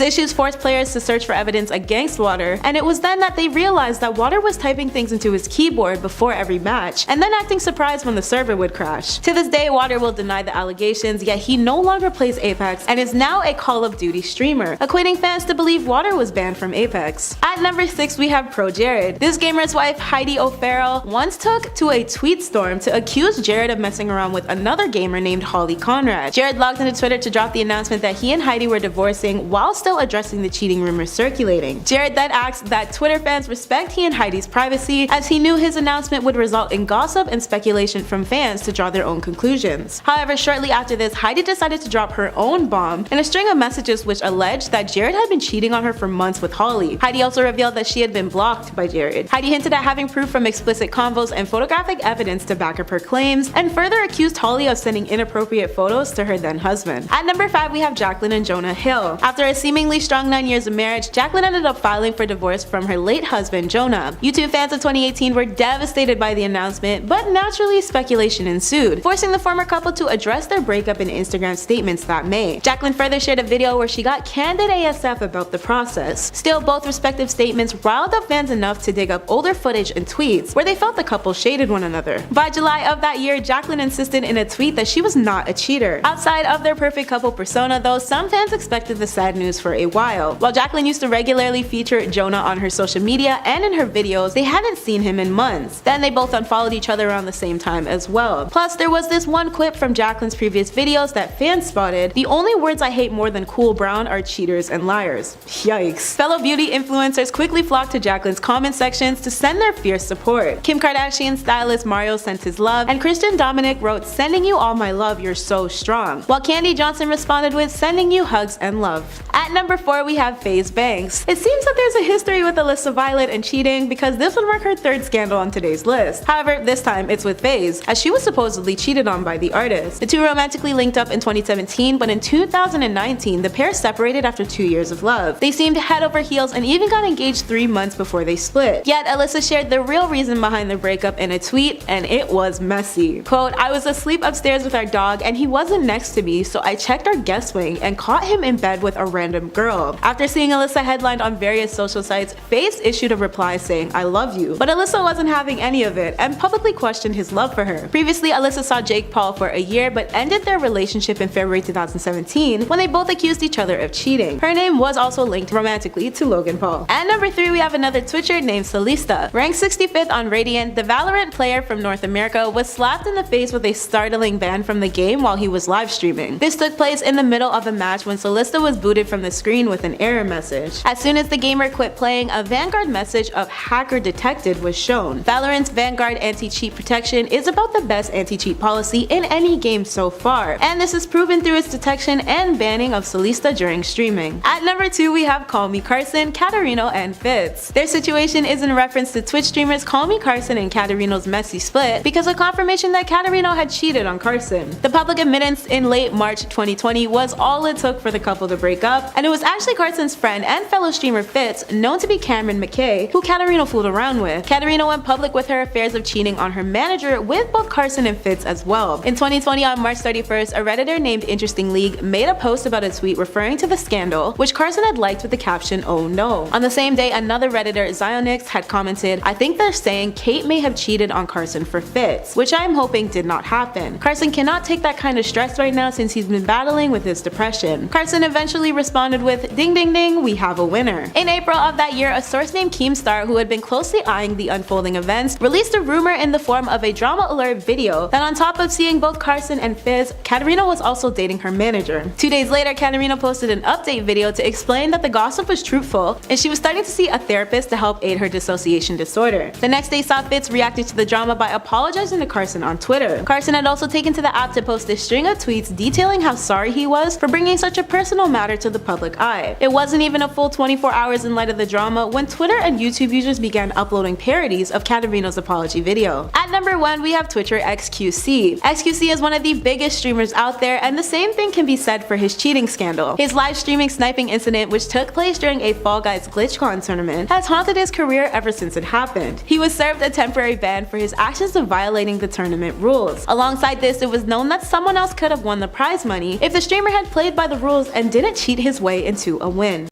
issues forced players to search for evidence against Water, and it was then that they realized that Water was typing things into his keyboard before every match, and then acting surprised when the server would crash. To this day, Water will deny the allegations, yet he no longer plays Apex and is now a Call of Duty streamer, equating fans to believe Water was banned from Apex. At number 6, we have Pro Jared. This gamer's wife, Heidi O'Farrell, once took to a tweet storm to accuse Jared of messing around with another gamer named Holly Conrad. Jared logged into Twitter to drop the announcement that he and Heidi were divorcing while still addressing the cheating rumors circulating. Jared then asked that Twitter fans respect he and Heidi's privacy, as he knew his announcement would result in gossip and speculation from fans to draw their own conclusions. However, shortly after this, Heidi decided to drop her own bomb in a string of messages which alleged that Jared had been cheating on her for months with Holly. Heidi also revealed that she had been blocked by Jared. Heidi hinted at having proof from explicit convos and photographic evidence to back up her claims, and further accused Holly of sending inappropriate photos to her then husband. At number 5, we have Jacqueline and Jonah Hill. After a seemingly strong 9 years of marriage, Jacqueline ended up filing for divorce from her late husband Jonah. YouTube fans of 2018 were devastated by the announcement, but naturally speculation ensued, forcing the former couple to address their breakup in Instagram statements that May. Jacqueline further shared a video where she got candid ASF about the process. Still, both respective statements riled up fans enough to dig up older footage and tweets where they felt the couple shaded one another. By July of that year, Jacqueline insisted in a tweet that she was not a cheater. Outside of their perfect couple persona though, some fans expected the sad news for a while. While Jacqueline used to regularly feature Jonah on her social media and in her videos, they hadn't seen him in months. Then they both unfollowed each other around the same time as well. Plus, there was this one clip from Jacqueline's previous videos that fans spotted: "The only words I hate more than Cool Brown are cheaters and liars." Yikes. Fellow beauty influencers quickly flocked to Jacqueline's comment sections to send their fierce support. Kim Kardashian stylist Mario sent his love, and Christian Dominic wrote, "Sending you all my love, you're so strong," while Candy Johnson responded with, "Sending you hugs and love." At number 4, we have FaZe Banks. It seems that there's a history with Alyssa Violet and cheating, because this would mark her 3rd scandal on today's list. However, this time it's with FaZe, as she was supposedly cheated on by the artist. The two romantically linked up in 2017, but in 2019, the pair separated after 2 years of love. They seemed head over heels and even got engaged 3 months before they split. Yet Alyssa shared the real reason behind the breakup in a tweet, and it was messy. Quote, "I was asleep upstairs with our dog and he wasn't next to me, so I checked our guest wing and caught him in bed with a random girl. girl. After seeing Alyssa headlined on various social sites, FaZe issued a reply saying, "I love you." But Alyssa wasn't having any of it and publicly questioned his love for her. Previously, Alyssa saw Jake Paul for a year but ended their relationship in February 2017 when they both accused each other of cheating. Her name was also linked romantically to Logan Paul. At number 3, we have another Twitcher named Solista. Ranked 65th on Radiant, the Valorant player from North America was slapped in the face with a startling ban from the game while he was live streaming. This took place in the middle of a match when Solista was booted from the screen with an error message. As soon as the gamer quit playing, a Vanguard message of "hacker detected" was shown. Valorant's Vanguard anti-cheat protection is about the best anti-cheat policy in any game so far, and this is proven through its detection and banning of Solista during streaming. At number 2, we have Call Me Carson, Katarino, and Fitz. Their situation is in reference to Twitch streamers Call Me Carson and Katarino's messy split because of confirmation that Katarino had cheated on Carson. The public admittance in late March 2020 was all it took for the couple to break up, and it was actually Carson's friend and fellow streamer Fitz, known to be Cameron McKay, who Katarino fooled around with. Katarino went public with her affairs of cheating on her manager with both Carson and Fitz as well. In 2020, on March 31st, a Redditor named Interesting League made a post about a tweet referring to the scandal, which Carson had liked with the caption, "Oh no." On the same day, another Redditor, Zionix, had commented, "I think they're saying Kate may have cheated on Carson for Fitz," which I am hoping did not happen. Carson cannot take that kind of stress right now since he's been battling with his depression. Carson eventually responded with, "Ding ding ding, we have a winner." In April of that year, a source named Keemstar, who had been closely eyeing the unfolding events, released a rumor in the form of a drama alert video that on top of seeing both Carson and Fizz, Katarina was also dating her manager. 2 days later, Katarina posted an update video to explain that the gossip was truthful and she was starting to see a therapist to help aid her dissociation disorder. The next day saw Fitz reacting to the drama by apologizing to Carson on Twitter. Carson had also taken to the app to post a string of tweets detailing how sorry he was for bringing such a personal matter to the public eye. It wasn't even a full 24 hours in light of the drama when Twitter and YouTube users began uploading parodies of Katarina's apology video. At number 1, we have Twitcher XQC. XQC is one of the biggest streamers out there, and the same thing can be said for his cheating scandal. His live streaming sniping incident, which took place during a Fall Guys GlitchCon tournament, has haunted his career ever since it happened. He was served a temporary ban for his actions of violating the tournament rules. Alongside this, it was known that someone else could have won the prize money if the streamer had played by the rules and didn't cheat his way into a win.